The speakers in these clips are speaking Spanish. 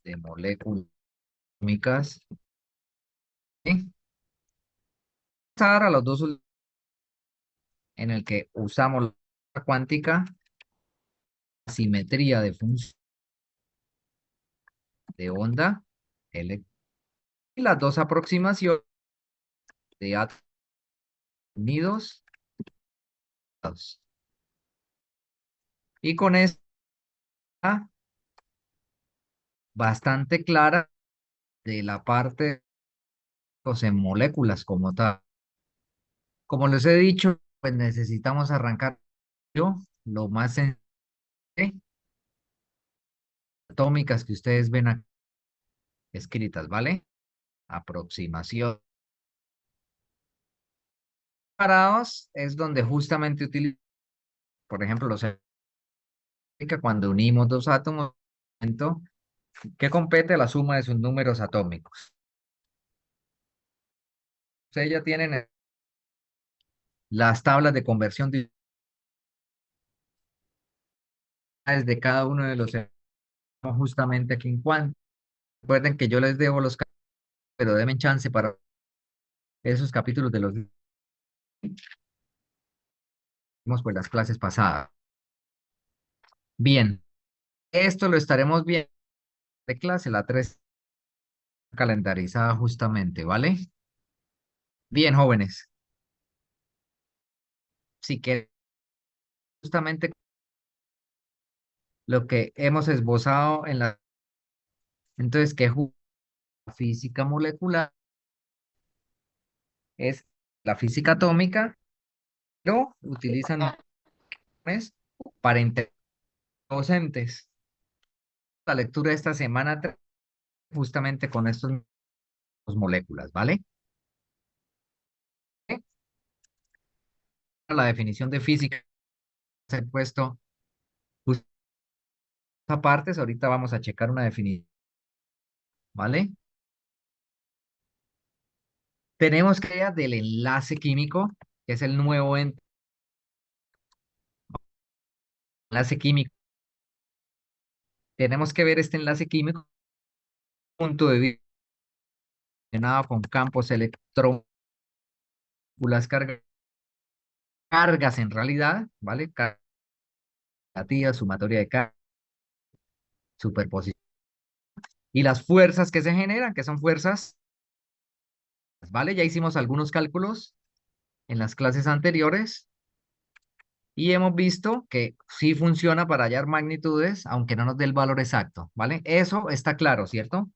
de moléculas químicas. ¿Sí? Pasar a los dos en el que usamos la cuántica, simetría de función de onda, y las dos aproximaciones de átomos unidos. Y con esta bastante clara de la parte pues, en moléculas como tal. Como les he dicho, pues necesitamos arrancar lo más sencillo, atómicas que ustedes ven aquí escritas, ¿vale? Aproximación. Parados es donde justamente utilizamos, por ejemplo, cuando unimos dos átomos, que compete a la suma de sus números atómicos. Ustedes ya tienen las tablas de conversión de cada uno de los justamente aquí en cuanto. Recuerden que yo les debo pero denme chance para esos capítulos de los vimos pues las clases pasadas. Bien, esto lo estaremos viendo de clase, la 3 calendarizada justamente, ¿vale? Bien, jóvenes, sí que justamente lo que hemos esbozado en la... Entonces, que la física molecular es la física atómica, pero utilizan pues, para docentes. La lectura de esta semana justamente con estos moléculas, ¿vale? La definición de física se ha puesto justo aparte, ahorita vamos a checar una definición, ¿vale? Tenemos que ir del enlace químico, que es el nuevo enlace químico. Tenemos que ver este enlace químico, punto de vista relacionado con campos electrónicos, cargas en realidad, ¿vale? Cargas negativas, sumatoria de cargas, superposición. Y las fuerzas que se generan, que son fuerzas, ¿vale? Ya hicimos algunos cálculos en las clases anteriores y hemos visto que sí funciona para hallar magnitudes, aunque no nos dé el valor exacto, ¿vale? Eso está claro, ¿cierto?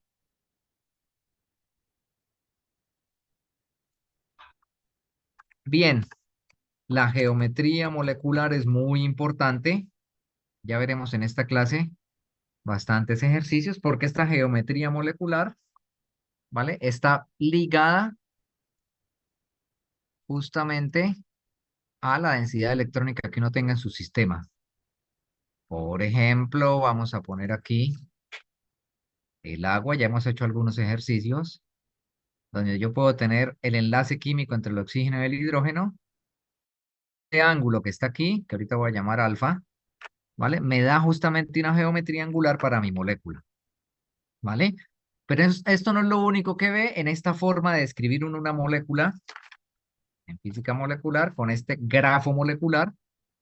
Bien, la geometría molecular es muy importante. Ya veremos en esta clase bastantes ejercicios porque esta geometría molecular, ¿vale? Está ligada justamente a la densidad electrónica que uno tenga en su sistema. Por ejemplo, vamos a poner aquí el agua. Ya hemos hecho algunos ejercicios donde yo puedo tener el enlace químico entre el oxígeno y el hidrógeno. Este ángulo que está aquí, que ahorita voy a llamar alfa, ¿vale? Me da justamente una geometría angular para mi molécula, ¿vale? Pero esto no es lo único que ve en esta forma de describir una molécula en física molecular con este grafo molecular,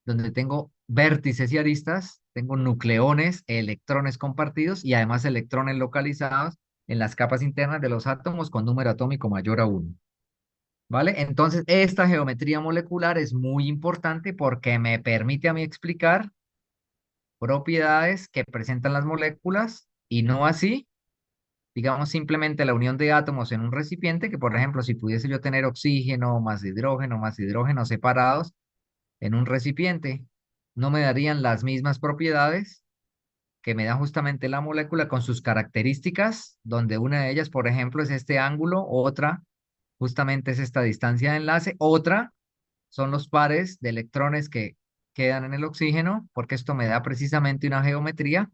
donde tengo vértices y aristas, tengo nucleones, electrones compartidos y además electrones localizados en las capas internas de los átomos con número atómico mayor a 1. ¿Vale? Entonces, esta geometría molecular es muy importante porque me permite a mí explicar propiedades que presentan las moléculas y no así, digamos, simplemente la unión de átomos en un recipiente, que por ejemplo, si pudiese yo tener oxígeno más hidrógeno separados en un recipiente, no me darían las mismas propiedades que me da justamente la molécula con sus características, donde una de ellas, por ejemplo, es este ángulo, otra justamente es esta distancia de enlace, otra son los pares de electrones que quedan en el oxígeno, porque esto me da precisamente una geometría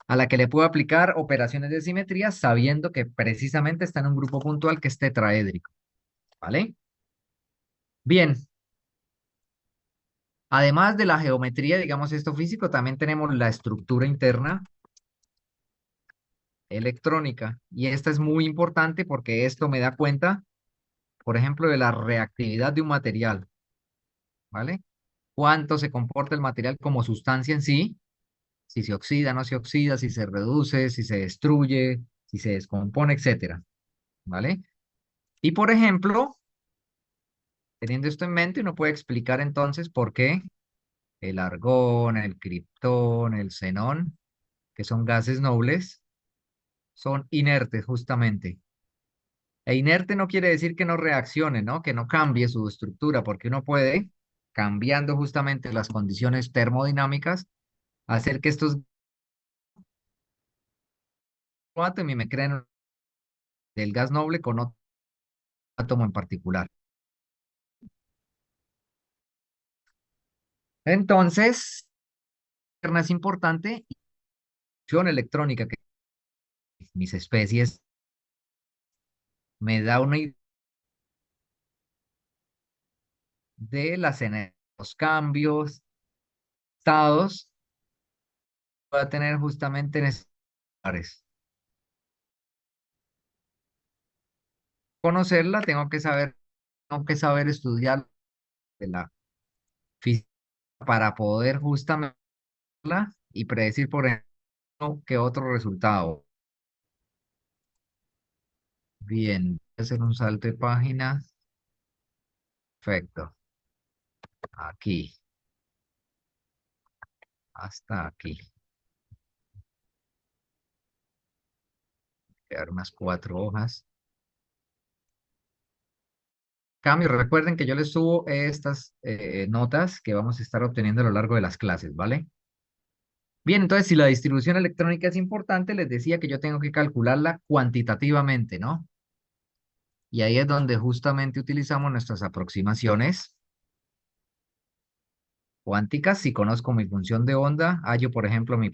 a la que le puedo aplicar operaciones de simetría sabiendo que precisamente está en un grupo puntual que es tetraédrico, ¿vale? Bien, además de la geometría, digamos esto físico, también tenemos la estructura interna electrónica. Y esta es muy importante porque esto me da cuenta, por ejemplo, de la reactividad de un material, ¿vale? Cuánto se comporta el material como sustancia en sí, si se oxida, no se oxida, si se reduce, si se destruye, si se descompone, etcétera, ¿vale? Y por ejemplo, teniendo esto en mente, uno puede explicar entonces por qué el argón, el criptón, el xenón, que son gases nobles, son inertes justamente. E inerte no quiere decir que no reaccione, ¿no? Que no cambie su estructura, porque uno puede, cambiando justamente las condiciones termodinámicas, hacer que estos átomos y me creen del gas noble con otro átomo en particular. Entonces, es importante, la función electrónica que mis especies me da una idea de los cambios, estados, que va a tener justamente en estos lugares. Conocerla, tengo que saber estudiar de la física para poder justamente y predecir por ejemplo que otro resultado. Bien, voy a hacer un salto de página. Perfecto. Aquí, hasta aquí. Quedar unas 4 hojas. Cambio, recuerden que yo les subo estas notas que vamos a estar obteniendo a lo largo de las clases, ¿vale? Bien, entonces si la distribución electrónica es importante, les decía que yo tengo que calcularla cuantitativamente, ¿no? Y ahí es donde justamente utilizamos nuestras aproximaciones cuánticas. Si conozco mi función de onda, hallo, por ejemplo, mi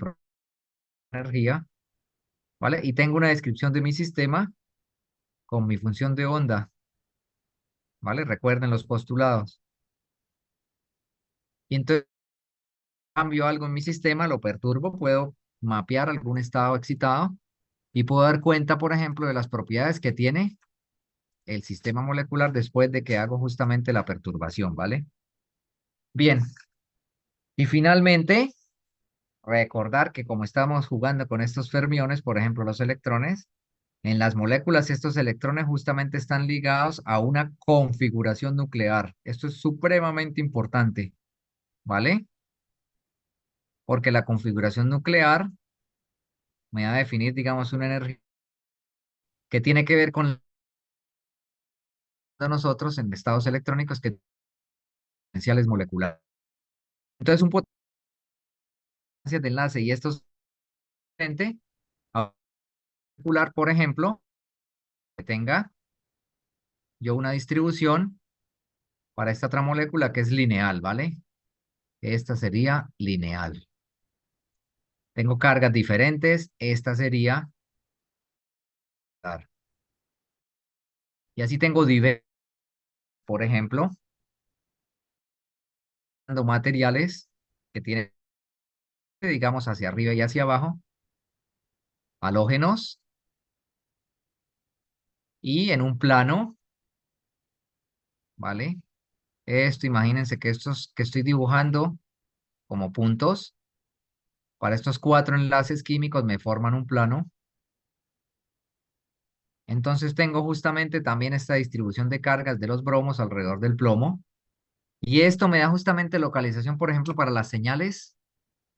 energía, ¿vale? Y tengo una descripción de mi sistema con mi función de onda, ¿vale? Recuerden los postulados. Y entonces cambio algo en mi sistema, lo perturbo, puedo mapear algún estado excitado y puedo dar cuenta, por ejemplo, de las propiedades que tiene el sistema molecular después de que hago justamente la perturbación, ¿vale? Bien, y finalmente, recordar que como estamos jugando con estos fermiones, por ejemplo, los electrones, en las moléculas estos electrones justamente están ligados a una configuración nuclear. Esto es supremamente importante, ¿vale? Porque la configuración nuclear me va a definir, digamos, una energía que tiene que ver con nosotros en estados electrónicos que potenciales moleculares. Entonces, un potencial de enlace y estos a molecular, por ejemplo, que tenga yo una distribución para esta otra molécula que es lineal, ¿vale? Esta sería lineal. Tengo cargas diferentes, esta sería y así tengo diversos, por ejemplo, materiales que tienen, digamos, hacia arriba y hacia abajo, halógenos, y en un plano, ¿vale? Esto, imagínense que estos que estoy dibujando como puntos, para estos 4 enlaces químicos me forman un plano. Entonces tengo justamente también esta distribución de cargas de los bromos alrededor del plomo. Y esto me da justamente localización, por ejemplo, para las señales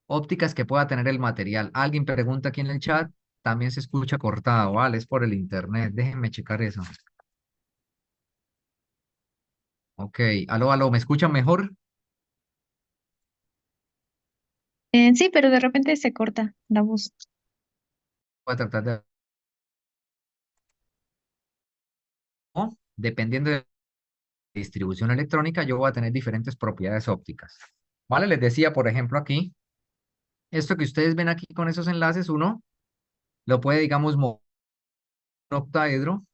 ópticas que pueda tener el material. Alguien pregunta aquí en el chat, también se escucha cortado, ¿vale? Es por el internet. Déjenme checar eso. Ok, aló, aló, ¿me escuchan mejor? Sí, pero de repente se corta la voz. Voy a tratar de... ¿no? Dependiendo de la distribución electrónica, yo voy a tener diferentes propiedades ópticas. ¿Vale? Les decía, por ejemplo, aquí, esto que ustedes ven aquí con esos enlaces, uno lo puede, digamos, mover un octaedro.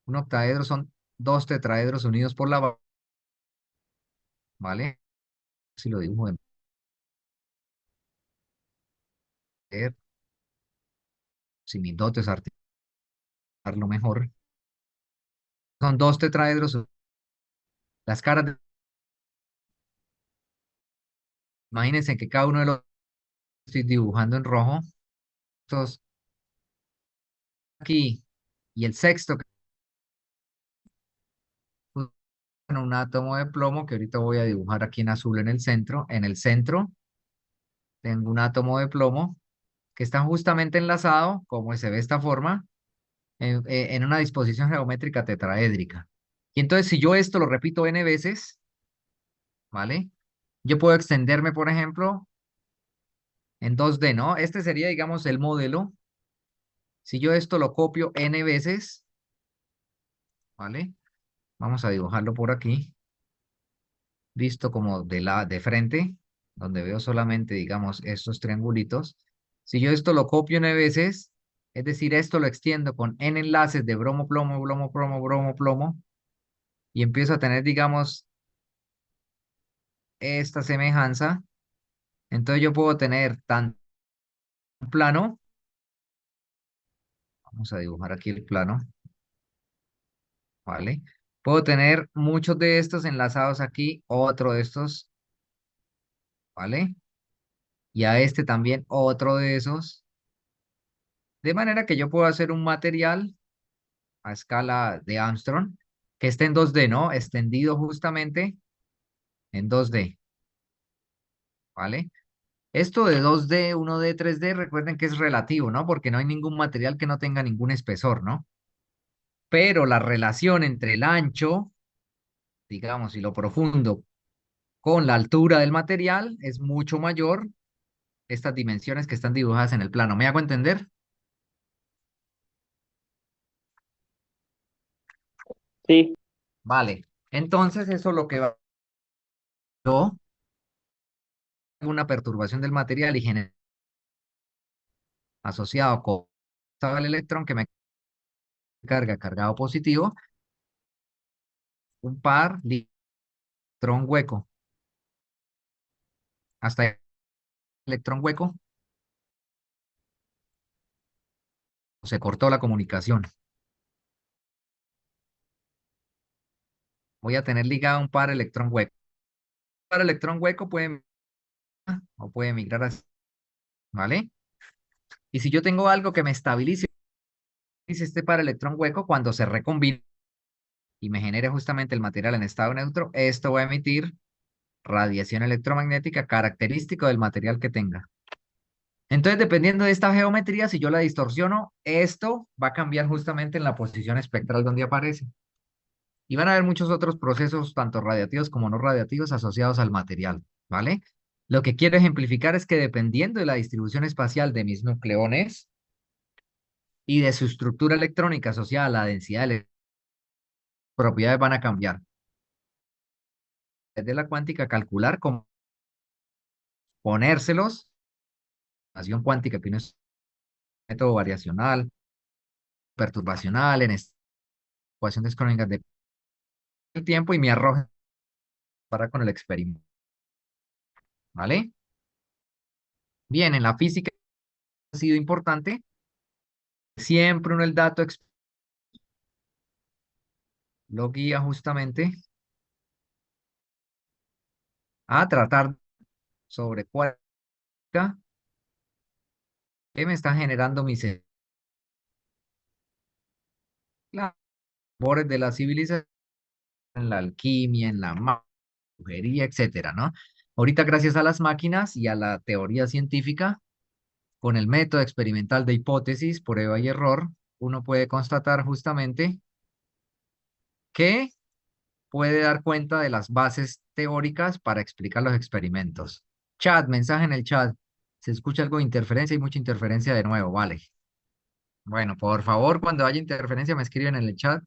Un octaedro son 2 tetraedros unidos por la ¿vale? Si lo dibujo en si mis dotes articulares lo mejor, son dos tetraedros. Las caras, imagínense que cada uno de los estoy dibujando en rojo, estos aquí, y el sexto, que es un átomo de plomo que ahorita voy a dibujar aquí en azul en el centro. En el centro tengo un átomo de plomo que está justamente enlazado, como se ve de esta forma, en una disposición geométrica tetraédrica. Y entonces, si yo esto lo repito n veces, ¿vale? Yo puedo extenderme, por ejemplo, en 2D, ¿no? Este sería, digamos, el modelo. Si yo esto lo copio n veces, ¿vale? Vamos a dibujarlo por aquí, visto como de frente, donde veo solamente, digamos, estos triangulitos. Si yo esto lo copio n veces, es decir, esto lo extiendo con n enlaces de bromo, plomo, bromo, plomo, bromo, plomo, y empiezo a tener, digamos, esta semejanza. Entonces yo puedo tener tanto un plano, vamos a dibujar aquí el plano, ¿vale? Puedo tener muchos de estos enlazados aquí, otro de estos, ¿vale? Y a este también otro de esos. De manera que yo puedo hacer un material a escala de Armstrong que esté en 2D, ¿no? Extendido justamente en 2D, ¿vale? Esto de 2D, 1D, 3D, recuerden que es relativo, ¿no? Porque no hay ningún material que no tenga ningún espesor, ¿no? Pero la relación entre el ancho, digamos, y lo profundo con la altura del material es mucho mayor, estas dimensiones que están dibujadas en el plano. ¿Me hago entender? Sí, Vale. Entonces, eso es lo que va. Yo hago una perturbación del material y genero asociado con el electrón que me carga cargado positivo, un par, electrón hueco. Hasta ahí, electrón hueco, se cortó la comunicación. Voy a tener ligado un par electrón hueco. Un par electrón hueco puede o puede migrar así, ¿vale? Y si yo tengo algo que me estabilice este par electrón hueco, cuando se recombine y me genere justamente el material en estado neutro, esto va a emitir radiación electromagnética característico del material que tenga. Entonces, dependiendo de esta geometría, si yo la distorsiono, esto va a cambiar justamente en la posición espectral donde aparece. Y van a haber muchos otros procesos, tanto radiativos como no radiativos, asociados al material, ¿vale? Lo que quiero ejemplificar es que dependiendo de la distribución espacial de mis nucleones y de su estructura electrónica asociada a la densidad de propiedades van a cambiar. Desde la cuántica, calcular cómo ponérselos, acción cuántica, que no es método variacional, perturbacional, en ecuaciones crónicas de tiempo y me arroja para con el experimento, ¿vale? Bien, en la física ha sido importante siempre uno el dato lo guía justamente a tratar sobre cuál que me está generando mis labores de la civilización, en la alquimia, en la brujería, etcétera, ¿no? Ahorita, gracias a las máquinas y a la teoría científica, con el método experimental de hipótesis, prueba y error, uno puede constatar justamente que puede dar cuenta de las bases teóricas para explicar los experimentos. Chat, mensaje en el chat. Se escucha algo de interferencia y mucha interferencia de nuevo, vale. Bueno, por favor, cuando haya interferencia me escriben en el chat.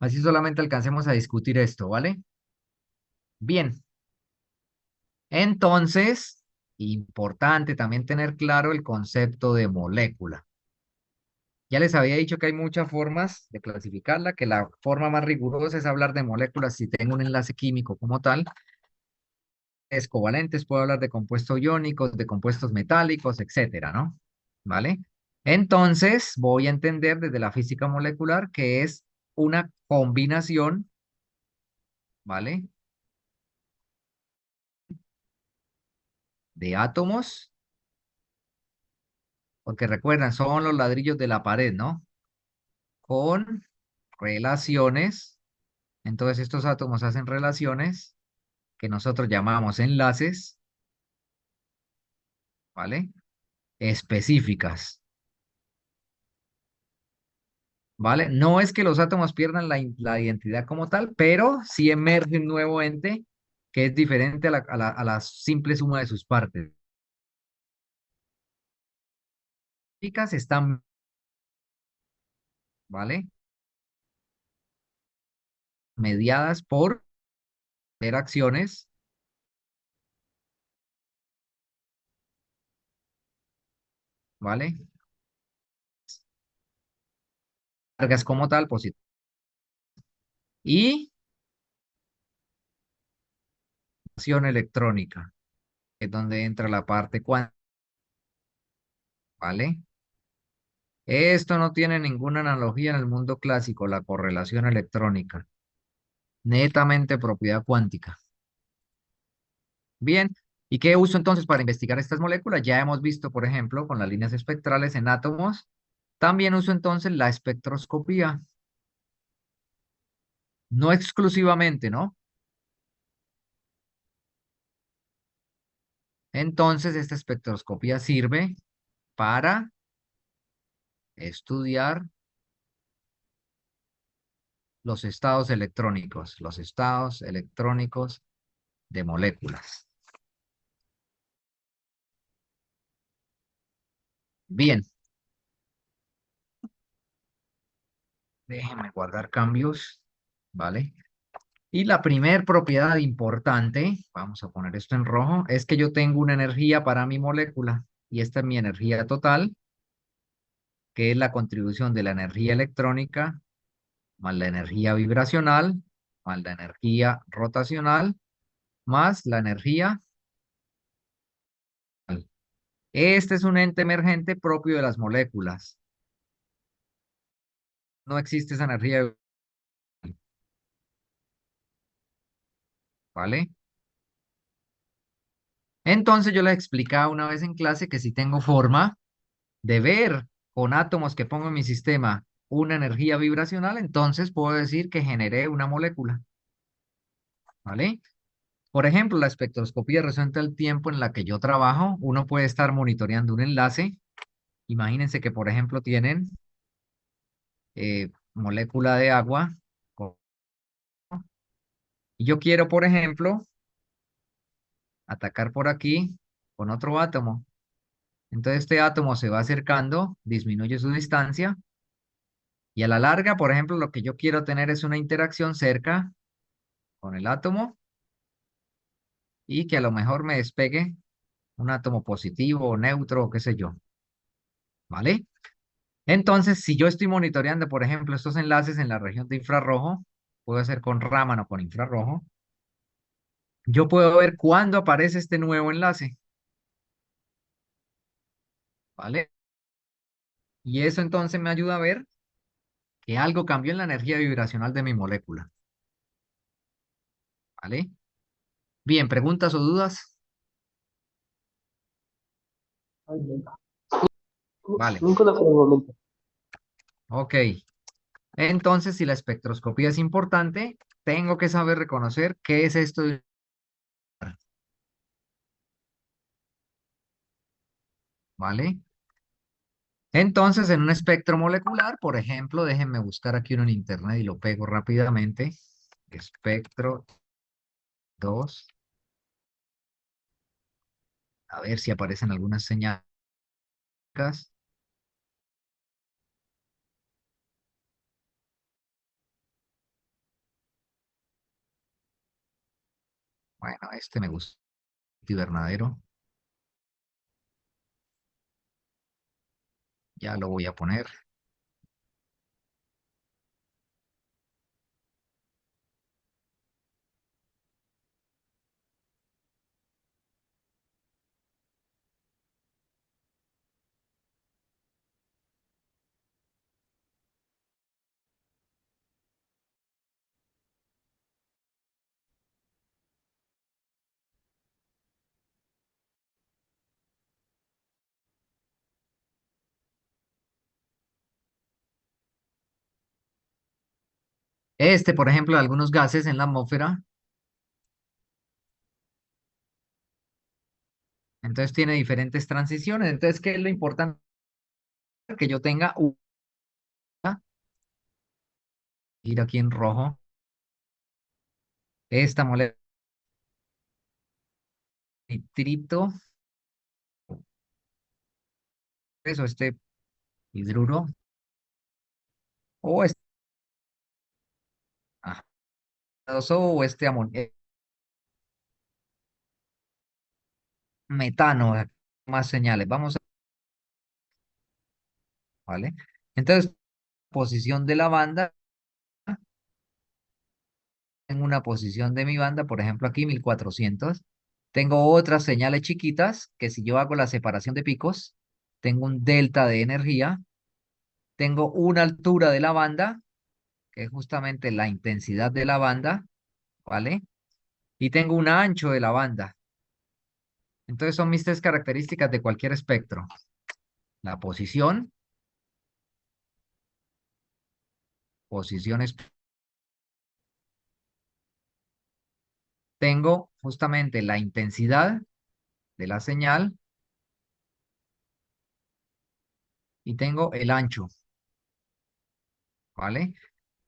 Así solamente alcancemos a discutir esto, ¿vale? Bien, entonces, importante también tener claro el concepto de molécula. Ya les había dicho que hay muchas formas de clasificarla, que la forma más rigurosa es hablar de moléculas si tengo un enlace químico como tal. Es covalentes, puedo hablar de compuestos iónicos, de compuestos metálicos, etcétera, ¿no? ¿Vale? Entonces, voy a entender desde la física molecular que es una combinación, ¿vale? De átomos, porque recuerdan, son los ladrillos de la pared, ¿no? Con relaciones. Entonces, estos átomos hacen relaciones que nosotros llamamos enlaces, ¿vale? Específicas, ¿vale? No es que los átomos pierdan la identidad como tal, pero sí emerge un nuevo ente que es diferente a la simple suma de sus partes. Están, ¿vale? Mediadas por interacciones, ¿vale? Cargas como tal, positivas. Y acción electrónica, que es donde entra la parte cuántica, ¿vale? Esto no tiene ninguna analogía en el mundo clásico, la correlación electrónica, netamente propiedad cuántica. Bien, ¿y qué uso entonces para investigar estas moléculas? Ya hemos visto, por ejemplo, con las líneas espectrales en átomos. También uso entonces la espectroscopía, no exclusivamente, ¿no? Entonces, esta espectroscopía sirve para estudiar los estados electrónicos de moléculas. Bien, déjenme guardar cambios, ¿vale? Y la primer propiedad importante, vamos a poner esto en rojo, es que yo tengo una energía para mi molécula y esta es mi energía total, que es la contribución de la energía electrónica más la energía vibracional, más la energía rotacional, más la energía. Este es un ente emergente propio de las moléculas. No existe esa energía, ¿vale? Entonces yo les explicaba una vez en clase que si tengo forma de ver con átomos que pongo en mi sistema una energía vibracional, entonces puedo decir que generé una molécula, ¿vale? Por ejemplo, la espectroscopía representa el tiempo en la que yo trabajo. Uno puede estar monitoreando un enlace. Imagínense que, por ejemplo, tienen molécula de agua. Y yo quiero, por ejemplo, atacar por aquí con otro átomo. Entonces este átomo se va acercando, disminuye su distancia y a la larga, por ejemplo, lo que yo quiero tener es una interacción cerca con el átomo y que a lo mejor me despegue un átomo positivo o neutro o qué sé yo, ¿vale? Entonces, si yo estoy monitoreando, por ejemplo, estos enlaces en la región de infrarrojo, puedo hacer con Raman o con infrarrojo, yo puedo ver cuándo aparece este nuevo enlace, ¿vale? Y eso entonces me ayuda a ver que algo cambió en la energía vibracional de mi molécula, ¿vale? Bien, ¿preguntas o dudas? Ay, nunca. Vale, Nunca lo fue un momento. ok. Entonces, si la espectroscopía es importante, tengo que saber reconocer qué es esto, ¿vale? Entonces, en un espectro molecular, por ejemplo, déjenme buscar aquí uno en internet y lo pego rápidamente. Espectro 2. A ver si aparecen algunas señales. Bueno, este me gusta. Invernadero. Ya lo voy a poner. Por ejemplo, de algunos gases en la atmósfera, entonces tiene diferentes transiciones. Entonces, ¿qué es lo importante? Que yo tenga una, ir aquí en rojo, esta molécula de nitrito, eso, este hidruro, o este, ah, o este metano, más señales. Vamos a, ¿vale? Entonces, posición de la banda, en una posición de mi banda, por ejemplo, aquí 1400. Tengo otras señales chiquitas que si yo hago la separación de picos, tengo un delta de energía, tengo una altura de la banda, que es justamente la intensidad de la banda, ¿vale? Y tengo un ancho de la banda. Entonces son mis tres características de cualquier espectro. La posición, posiciones, tengo justamente la intensidad de la señal y tengo el ancho, ¿vale?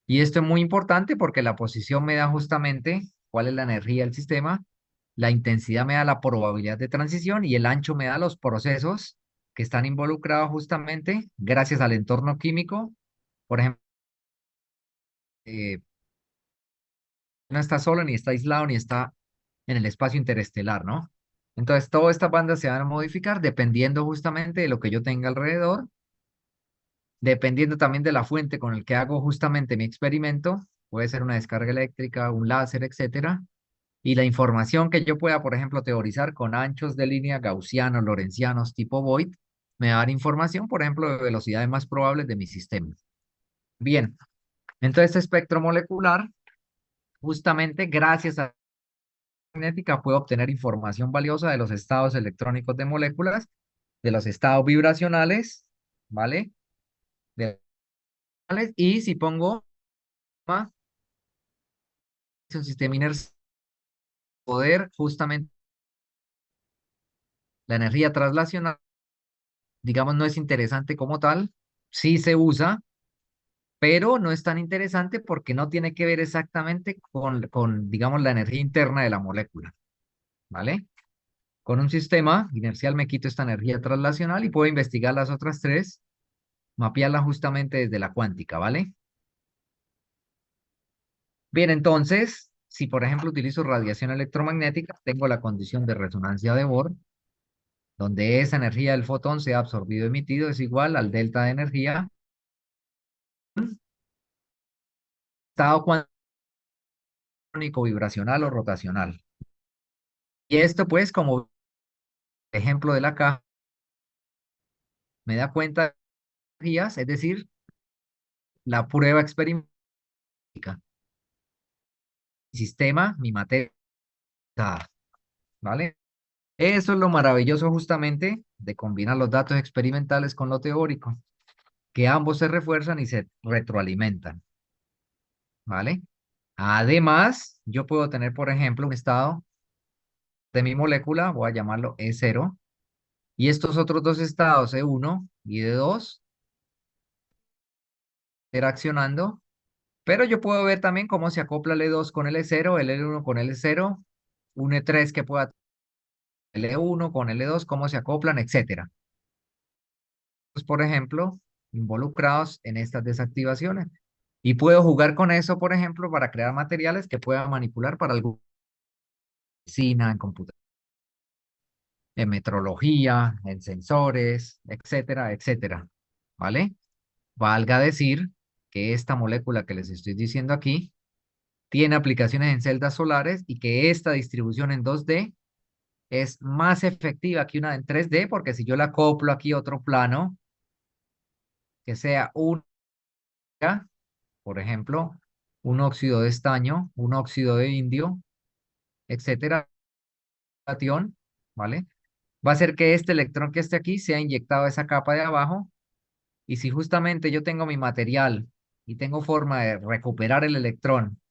Y esto es muy importante porque la posición me da justamente cuál es la energía del sistema, la intensidad me da la probabilidad de transición y el ancho me da los procesos que están involucrados justamente gracias al entorno químico. Por ejemplo, no está solo, ni está aislado, ni está en el espacio interestelar, ¿no? Entonces, todas estas bandas se van a modificar dependiendo justamente de lo que yo tenga alrededor, dependiendo también de la fuente con el que hago justamente mi experimento. Puede ser una descarga eléctrica, un láser, etcétera. Y la información que yo pueda, por ejemplo, teorizar con anchos de línea gaussianos, lorentzianos, tipo Voigt, me va a dar información, por ejemplo, de velocidades más probables de mi sistema. Bien, entonces este espectro molecular, justamente gracias a la magnética, puedo obtener información valiosa de los estados electrónicos de moléculas, de los estados vibracionales, ¿vale? De, y si pongo un sistema inercial, poder justamente la energía traslacional, digamos, no es interesante como tal, sí se usa, pero no es tan interesante porque no tiene que ver exactamente con, digamos, la energía interna de la molécula, ¿vale? Con un sistema inercial me quito esta energía traslacional y puedo investigar las otras tres, mapearlas justamente desde la cuántica, ¿vale? Bien, entonces, si por ejemplo utilizo radiación electromagnética, tengo la condición de resonancia de Bohr, donde esa energía del fotón sea absorbido o emitido es igual al delta de energía, estado cuántico, vibracional o rotacional. Y esto pues como ejemplo de la caja, me da cuenta de energías, es decir, la prueba experimental, mi sistema, mi materia, ¿vale? Eso es lo maravilloso justamente de combinar los datos experimentales con lo teórico, que ambos se refuerzan y se retroalimentan, ¿vale? Además, yo puedo tener, por ejemplo, un estado de mi molécula, voy a llamarlo E0, y estos otros dos estados, E1 y E2, interaccionando. Pero yo puedo ver también cómo se acopla el E2 con el E0, el E1 con el E0, un E3 que pueda el E1 con el E2, cómo se acoplan, etcétera. Pues, por ejemplo, involucrados en estas desactivaciones. Y puedo jugar con eso, por ejemplo, para crear materiales que pueda manipular para alguna medicina, en computación, en metrología, en sensores, etcétera, etcétera. ¿Vale? Valga decir que esta molécula que les estoy diciendo aquí tiene aplicaciones en celdas solares y que esta distribución en 2D es más efectiva que una en 3D, porque si yo la acoplo aquí a otro plano, que sea un, por ejemplo, un óxido de estaño, un óxido de indio, etcétera, cation, ¿vale? Va a hacer que este electrón que esté aquí sea inyectado a esa capa de abajo, y si justamente yo tengo mi material y tengo forma de recuperar el electrón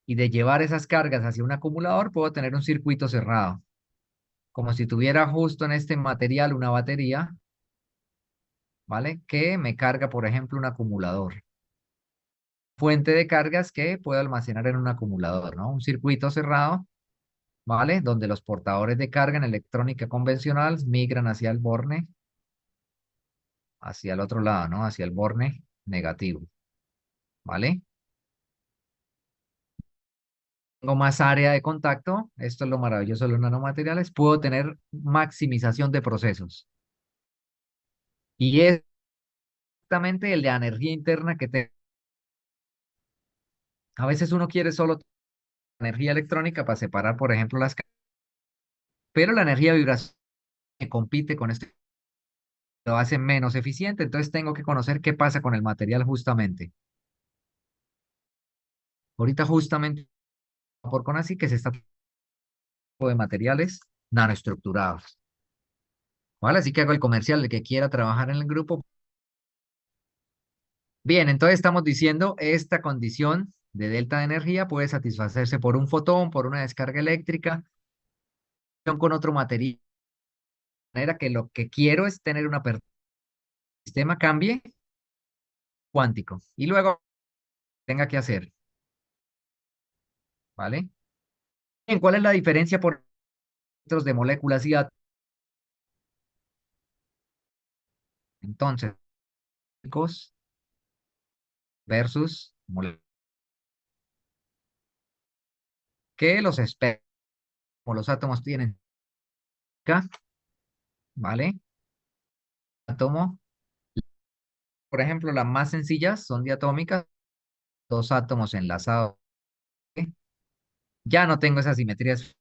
y de llevar esas cargas hacia un acumulador, puedo tener un circuito cerrado, como si tuviera justo en este material una batería, ¿vale? Que me carga, por ejemplo, un acumulador. Fuente de cargas que puedo almacenar en un acumulador, ¿no? Un circuito cerrado, ¿vale? Donde los portadores de carga en electrónica convencional migran hacia el borne, hacia el otro lado, ¿no? Hacia el borne negativo, ¿vale? Tengo más área de contacto, esto es lo maravilloso de los nanomateriales, puedo tener maximización de procesos. Y es exactamente el de energía interna que tengo. A veces uno quiere solo energía electrónica para separar, por ejemplo, las cargas, pero la energía vibracional que compite con esto lo hace menos eficiente, entonces tengo que conocer qué pasa con el material justamente. Ahorita justamente por CONACYT que se está de materiales nanoestructurados. ¿Vale? Así que hago el comercial de que quiera trabajar en el grupo. Bien, entonces estamos diciendo esta condición de delta de energía puede satisfacerse por un fotón, por una descarga eléctrica, con otro material. De manera que lo que quiero es tener una apertura. El sistema cambie cuántico. Y luego tenga que hacer. ¿Vale? Bien, ¿cuál es la diferencia por metros de moléculas y átomos? Entonces, versus moléculas. Que los espectros, como los átomos tienen acá, ¿vale? Átomo, por ejemplo, las más sencillas son diatómicas, dos átomos enlazados. ¿Ok? Ya no tengo esas simetrías.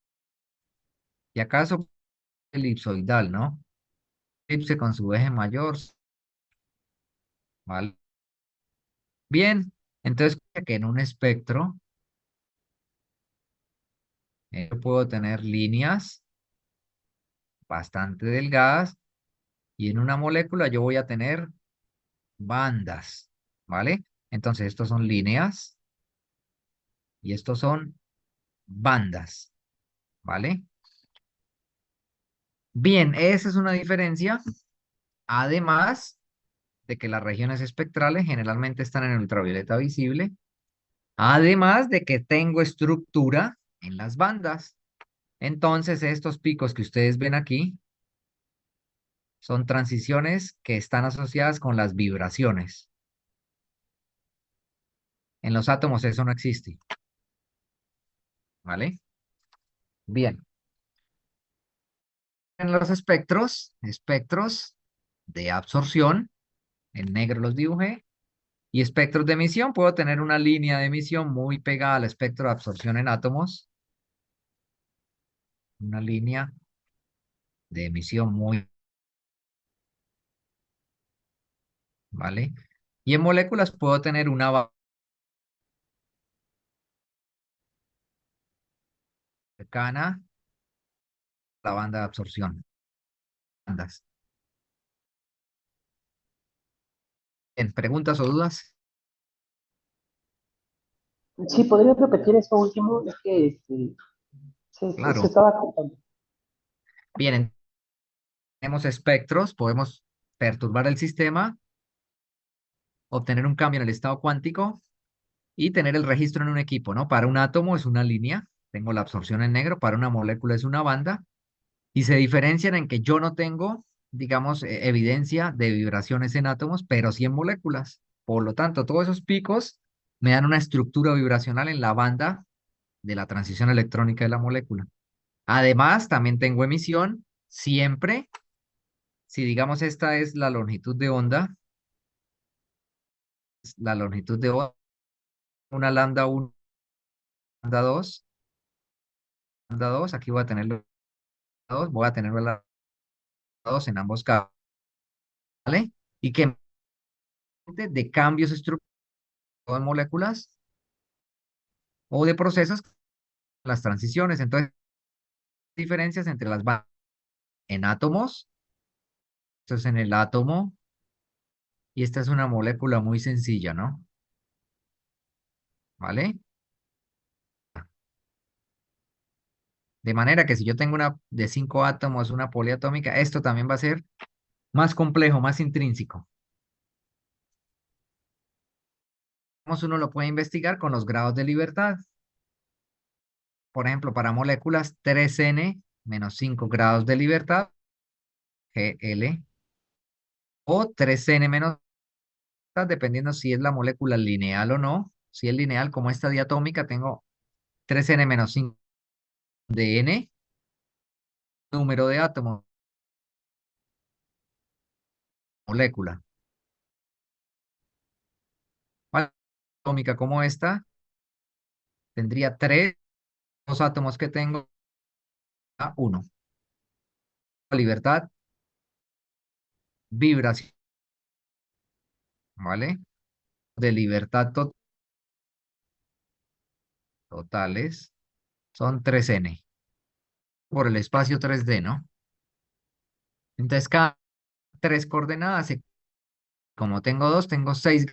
Y acaso elipsoidal, ¿no? Elipse con su eje mayor, ¿vale? Bien, entonces que en un espectro yo puedo tener líneas bastante delgadas y en una molécula yo voy a tener bandas, ¿vale? Entonces estos son líneas y estos son bandas, ¿vale? Bien, esa es una diferencia, además de que las regiones espectrales generalmente están en el ultravioleta visible, además de que tengo estructura en las bandas. Entonces, estos picos que ustedes ven aquí son transiciones que están asociadas con las vibraciones. En los átomos eso no existe, ¿vale? Bien. En los espectros de absorción, en negro los dibujé, y espectros de emisión, puedo tener una línea de emisión muy pegada al espectro de absorción en átomos, una línea de emisión muy, ¿vale? Y en moléculas puedo tener una cercana a la banda de absorción. Bandas. ¿En preguntas o dudas? Sí, ¿podría repetir eso último? Es que se Claro. estaba cortando. Bien, tenemos espectros, podemos perturbar el sistema, obtener un cambio en el estado cuántico y tener el registro en un equipo, ¿no? Para un átomo es una línea, tengo la absorción en negro, para una molécula es una banda, y se diferencian en que yo no tengo, digamos, evidencia de vibraciones en átomos, pero sí en moléculas. Por lo tanto, todos esos picos me dan una estructura vibracional en la banda de la transición electrónica de la molécula. Además, también tengo emisión, siempre, si digamos esta es la longitud de onda, la longitud de onda, una lambda 1, lambda 2, lambda 2, aquí voy a tener la 2, voy a tener la 2 en ambos casos, ¿vale? Y que de cambios estructurales en moléculas o de procesos, las transiciones. Entonces, diferencias entre las bandas en átomos, esto es en el átomo, y esta es una molécula muy sencilla, ¿no? ¿vale? De manera que si yo tengo una de 5 átomos, una poliatómica, esto también va a ser más complejo, más intrínseco. Uno lo puede investigar con los grados de libertad. Por ejemplo, para moléculas 3N menos 5 grados de libertad, Gl, o 3N menos, dependiendo si es la molécula lineal o no. Si es lineal, como esta diatómica, tengo 3N menos 5 de N, número de átomos, molécula. ¿Cuál atómica como esta? Tendría los átomos que tengo, a 1. Libertad, vibración, ¿vale? De libertad totales son 3N por el espacio 3D, ¿no? Entonces, cada 3 coordenadas, como tengo dos, tengo 6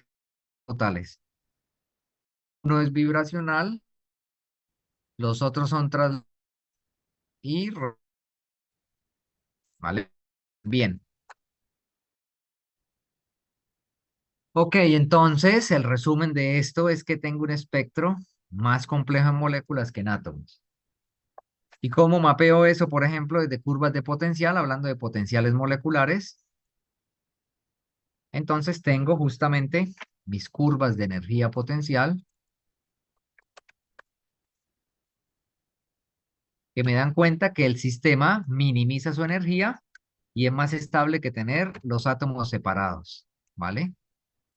totales. Uno es vibracional, los otros son y ¿vale? Bien. Ok, entonces el resumen de esto es que tengo un espectro más complejo en moléculas que en átomos. ¿Y cómo mapeo eso, por ejemplo, desde curvas de potencial, hablando de potenciales moleculares? Entonces tengo justamente mis curvas de energía potencial que me dan cuenta que el sistema minimiza su energía y es más estable que tener los átomos separados, ¿vale?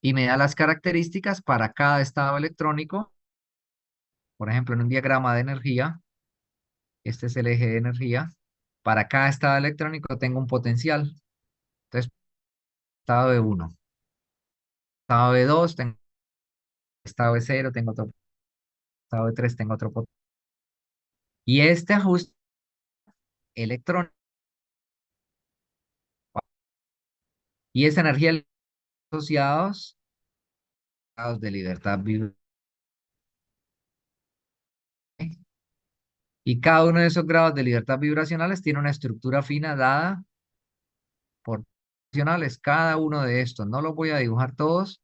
Y me da las características para cada estado electrónico. Por ejemplo, en un diagrama de energía, este es el eje de energía. Para cada estado electrónico tengo un potencial. Entonces, estado de 1, estado de 2, tengo estado de 0, tengo otro estado de 3, tengo otro potencial. Y este ajuste electrónico y esa energía asociados grados de libertad vibrante. Y cada uno de esos grados de libertad vibracionales tiene una estructura fina dada por vibracionales. Cada uno de estos, no los voy a dibujar todos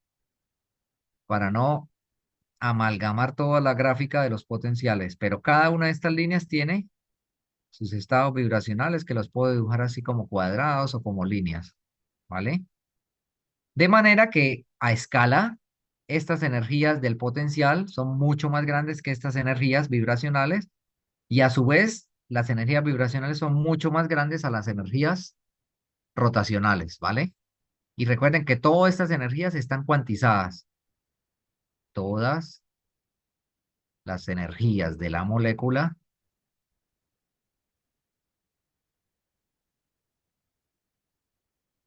para no amalgamar toda la gráfica de los potenciales, pero cada una de estas líneas tiene sus estados vibracionales que los puedo dibujar así como cuadrados o como líneas, ¿vale? De manera que a escala, estas energías del potencial son mucho más grandes que estas energías vibracionales y a su vez las energías vibracionales son mucho más grandes a las energías rotacionales, ¿vale? Y recuerden que todas estas energías están cuantizadas. Todas las energías de la molécula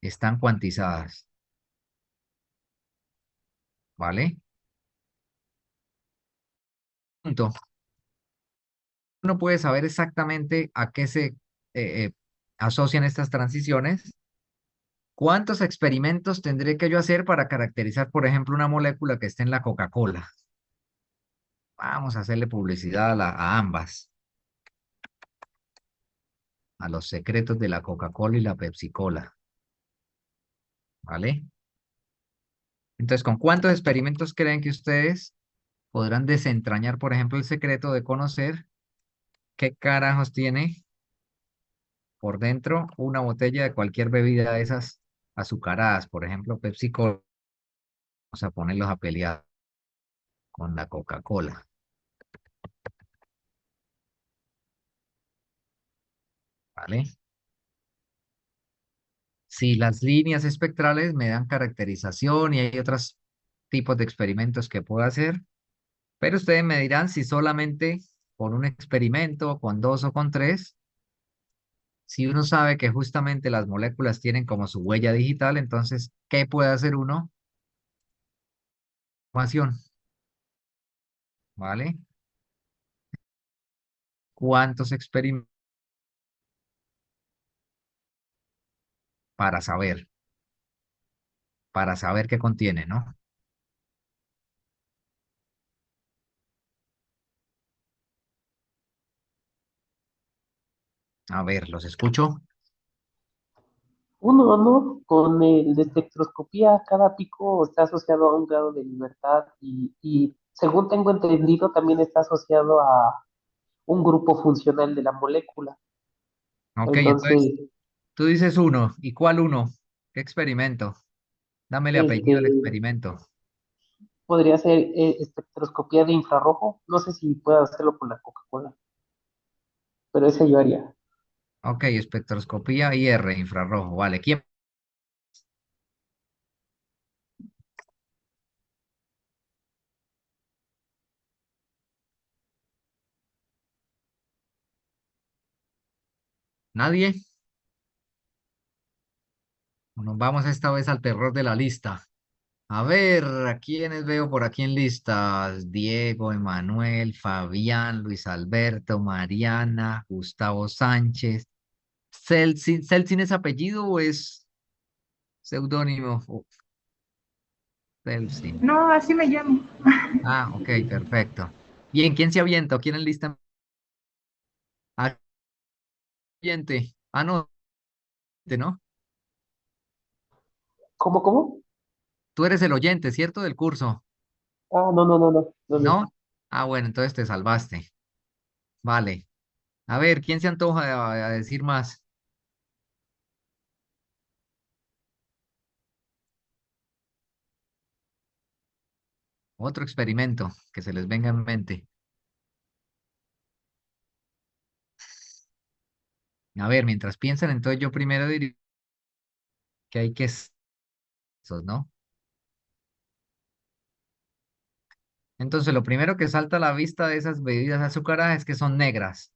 están cuantizadas, ¿vale? Punto. Uno puede saber exactamente a qué se asocian estas transiciones. ¿Cuántos experimentos tendré que yo hacer para caracterizar, por ejemplo, una molécula que esté en la Coca-Cola? Vamos a hacerle publicidad a ambas, a los secretos de la Coca-Cola y la Pepsi-Cola, ¿vale? Entonces, ¿con cuántos experimentos creen que ustedes podrán desentrañar, por ejemplo, el secreto de conocer qué carajos tiene por dentro una botella de cualquier bebida de esas azucaradas, por ejemplo, Pepsi Cola? Vamos a ponerlos a pelear con la Coca-Cola, ¿vale? Si las líneas espectrales me dan caracterización y hay otros tipos de experimentos que puedo hacer, pero ustedes me dirán si solamente con un experimento, con dos o con tres, si uno sabe que justamente las moléculas tienen como su huella digital, entonces, ¿qué puede hacer uno? Información, ¿vale? ¿Cuántos experimentos para saber? Para saber qué contiene, ¿no? A ver, los escucho. Uno, ¿no? Con el de espectroscopía, cada pico está asociado a un grado de libertad y según tengo entendido, también está asociado a un grupo funcional de la molécula. Ok, entonces Entonces, tú dices uno. ¿Y cuál uno? ¿Qué experimento? Dámele apellido al este, experimento. podría ser espectroscopía de infrarrojo. No sé si puedo hacerlo con la Coca-Cola, pero ese yo haría. Ok, espectroscopía IR, infrarrojo. Vale, ¿quién? ¿Nadie? Nos vamos esta vez al terror de la lista. A ver, ¿a quiénes veo por aquí en listas? Diego, Emanuel, Fabián, Luis Alberto, Mariana, Gustavo Sánchez. ¿Celsin, Celsin es apellido o es seudónimo? Celsin. No, así me llamo. Ah, ok, perfecto. Bien, ¿quién se avienta? ¿Quién en lista? Ah, oyente. Ah, no, ¿no? ¿Cómo, cómo? Tú eres el oyente, ¿cierto? Del curso. Ah, no, no, no, no, no, no. ¿No? Ah, bueno, entonces te salvaste. Vale. A ver, ¿quién se antoja a decir más? Otro experimento que se les venga en mente. A ver, mientras piensan, entonces yo primero diría que hay que... Esos, ¿no? Entonces, lo primero que salta a la vista de esas bebidas azucaradas es que son negras,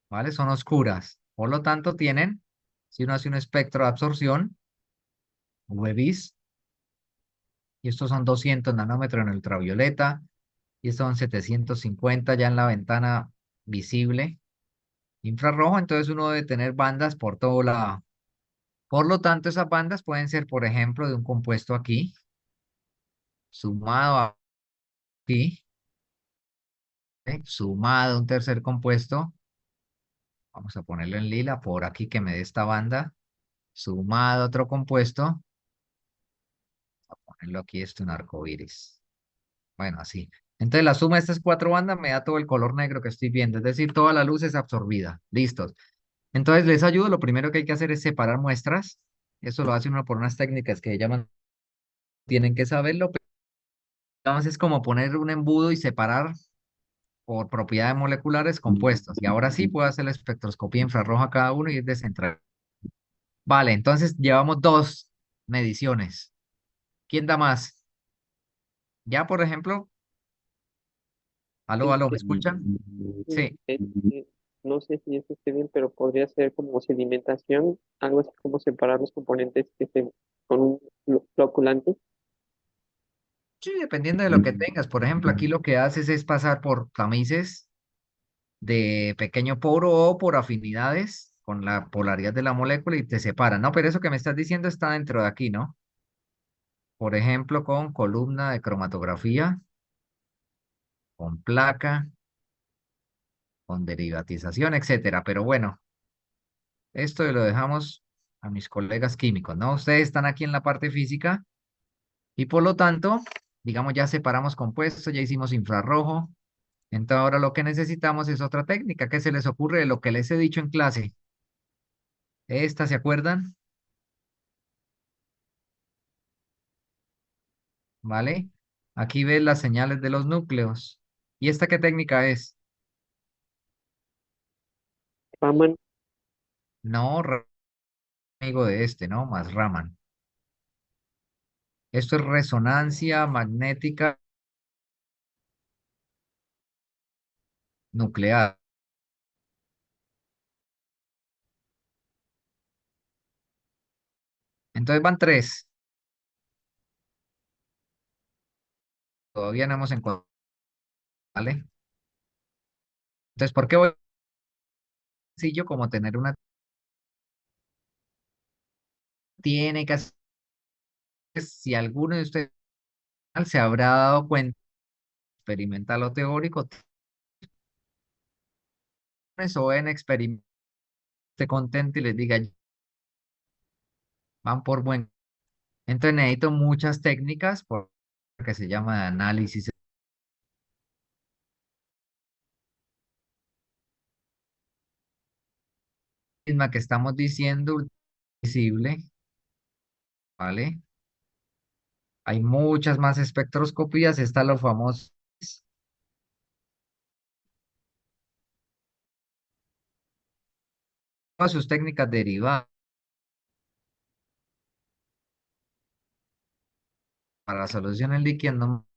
¿vale? Son oscuras. Por lo tanto, tienen, si uno hace un espectro de absorción, UV-Vis, y estos son 200 nanómetros en ultravioleta, y estos son 750 ya en la ventana visible infrarrojo, entonces uno debe tener bandas por todo lado. Por lo tanto, esas bandas pueden ser, por ejemplo, de un compuesto aquí, sumado a aquí, ¿eh? Sumado a un tercer compuesto, vamos a ponerlo en lila, por aquí que me dé esta banda, sumado a otro compuesto, a ponerlo aquí, esto en arco iris. Bueno, así. Entonces la suma de estas cuatro bandas me da todo el color negro que estoy viendo, es decir, toda la luz es absorbida. Listos. Entonces les ayudo, lo primero que hay que hacer es separar muestras. Eso lo hace uno por unas técnicas que llaman, tienen que saberlo. Entonces es como poner un embudo y separar por propiedades moleculares compuestos. Y ahora sí puedo hacer la espectroscopía infrarroja a cada uno y ir descentrando. Vale, entonces llevamos dos mediciones. ¿Quién da más? Ya, por ejemplo, aló, aló, ¿me Este, escuchan? Sí. no sé si esto esté bien, pero podría ser como sedimentación, algo así como separar los componentes que estén con un floculante. Sí, dependiendo de lo que tengas. Por ejemplo, aquí lo que haces es pasar por tamices de pequeño poro o por afinidades con la polaridad de la molécula y te separan. No, pero eso que me estás diciendo está dentro de aquí, ¿no? Por ejemplo, con columna de cromatografía, con placa, con derivatización, etcétera. Pero bueno, esto lo dejamos a mis colegas químicos, ¿no? Ustedes están aquí en la parte física y por lo tanto, digamos, ya separamos compuestos, ya hicimos infrarrojo. Entonces ahora lo que necesitamos es otra técnica. ¿Qué se les ocurre de lo que les he dicho en clase? ¿Esta se acuerdan? ¿Vale? Aquí ves las señales de los núcleos. ¿Y esta qué técnica es? Raman, No, amigo de este, ¿no? Más Raman. Esto es resonancia magnética nuclear. Entonces van tres. Todavía no hemos encontrado, ¿vale? Entonces, ¿por qué voy sencillo como tener una... Tiene que hacer, si alguno de ustedes se habrá dado cuenta, experimental o teórico, o en experimentos esté contento y les diga, van por buen. Entonces necesito muchas técnicas que se llama de análisis misma que estamos diciendo, visible, ¿vale? Hay muchas más espectroscopías, está lo famoso, todas sus técnicas derivadas para soluciones líquidas, no,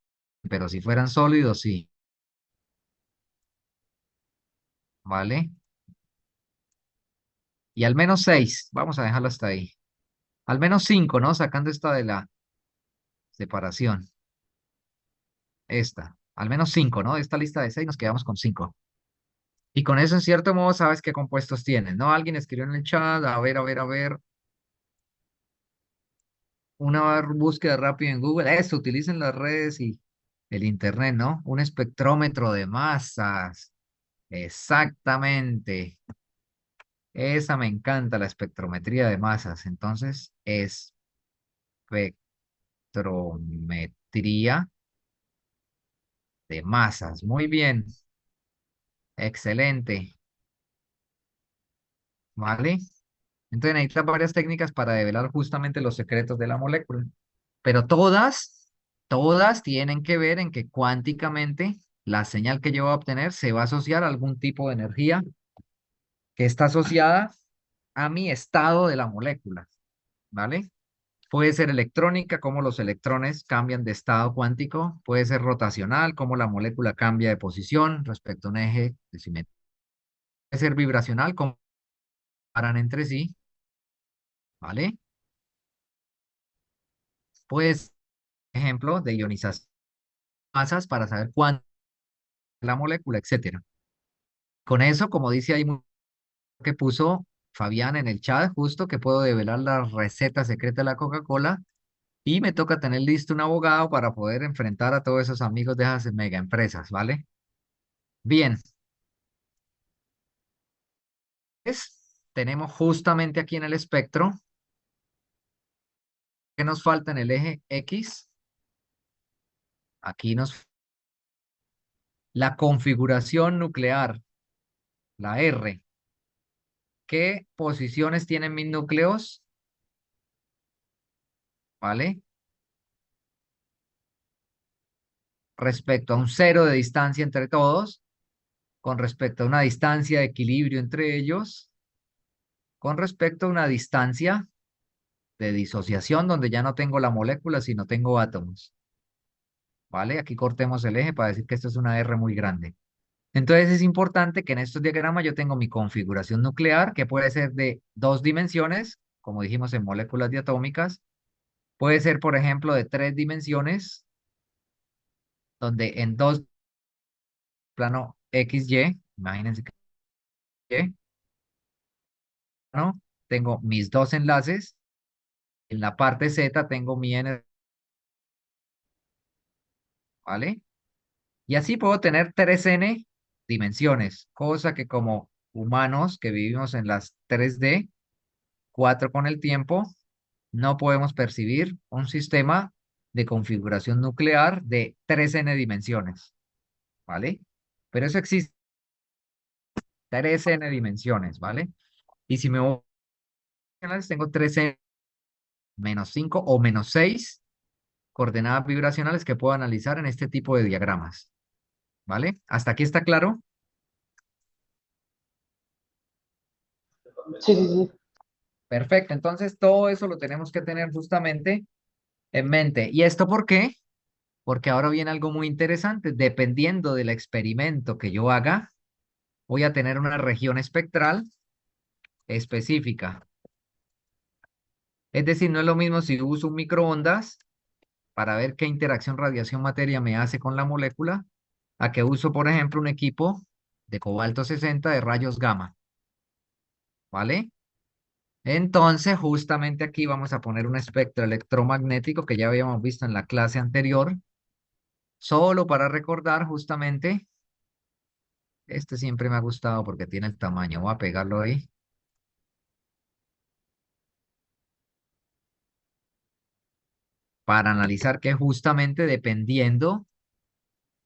pero si fueran sólidos, sí, ¿vale? Y al menos 6, vamos a dejarlo hasta ahí. Al menos 5, ¿no? Sacando esta de la separación, esta. Al menos 5, ¿no? Esta lista de 6 nos quedamos con 5. Y con eso, en cierto modo, sabes qué compuestos tienen, ¿no? Alguien escribió en el chat, a ver. Una búsqueda rápida en Google. Eso, utilicen las redes y el Internet, ¿no? Un espectrómetro de masas. Exactamente. Esa me encanta, la espectrometría de masas. Entonces, espectrometría de masas. Muy bien. Excelente. ¿Vale? Entonces necesitas varias técnicas para develar justamente los secretos de la molécula. Pero todas tienen que ver en que cuánticamente la señal que yo voy a obtener se va a asociar a algún tipo de energía que está asociada a mi estado de la molécula, ¿vale? Puede ser electrónica, como los electrones cambian de estado cuántico. Puede ser rotacional, como la molécula cambia de posición respecto a un eje de simetría. Puede ser vibracional, como paran entre sí, ¿vale? Puede ser, ejemplo, de ionización de masas para saber cuánto es la molécula, etcétera. Con eso, como dice ahí que puso Fabián en el chat, justo que puedo develar la receta secreta de la Coca-Cola y me toca tener listo un abogado para poder enfrentar a todos esos amigos de esas mega empresas, ¿vale? Bien, tenemos justamente aquí en el espectro, ¿qué nos falta en el eje X? Aquí la configuración nuclear, la R. ¿Qué posiciones tienen mis núcleos? ¿Vale? Respecto a un cero de distancia entre todos, con respecto a una distancia de equilibrio entre ellos, con respecto a una distancia de disociación donde ya no tengo la molécula, sino tengo átomos. ¿Vale? Aquí cortemos el eje para decir que esto es una R muy grande. Entonces es importante que en estos diagramas yo tengo mi configuración nuclear, que puede ser de 2 dimensiones, como dijimos en moléculas diatómicas. Puede ser, por ejemplo, de 3 dimensiones, donde en dos plano XY, imagínense que Y, ¿no? Tengo mis dos enlaces. En la parte Z tengo mi N, ¿vale? Y así puedo tener 3N dimensiones, cosa que como humanos que vivimos en las 3D, 4 con el tiempo, no podemos percibir un sistema de configuración nuclear de 3N dimensiones, ¿vale? Pero eso existe, 3N dimensiones, ¿vale? Y si me voy a tengo 3N menos 5 o menos 6 coordenadas vibracionales que puedo analizar en este tipo de diagramas, ¿vale? ¿Hasta aquí está claro? Sí, sí, sí. Perfecto, entonces todo eso lo tenemos que tener justamente en mente. ¿Y esto por qué? Porque ahora viene algo muy interesante. Dependiendo del experimento que yo haga, voy a tener una región espectral específica. Es decir, no es lo mismo si uso un microondas para ver qué interacción radiación-materia me hace con la molécula, a que uso, por ejemplo, un equipo de cobalto 60 de rayos gamma, ¿vale? Entonces, justamente aquí vamos a poner un espectro electromagnético que ya habíamos visto en la clase anterior, solo para recordar justamente Este siempre me ha gustado porque tiene el tamaño. Voy a pegarlo ahí. Para analizar que justamente dependiendo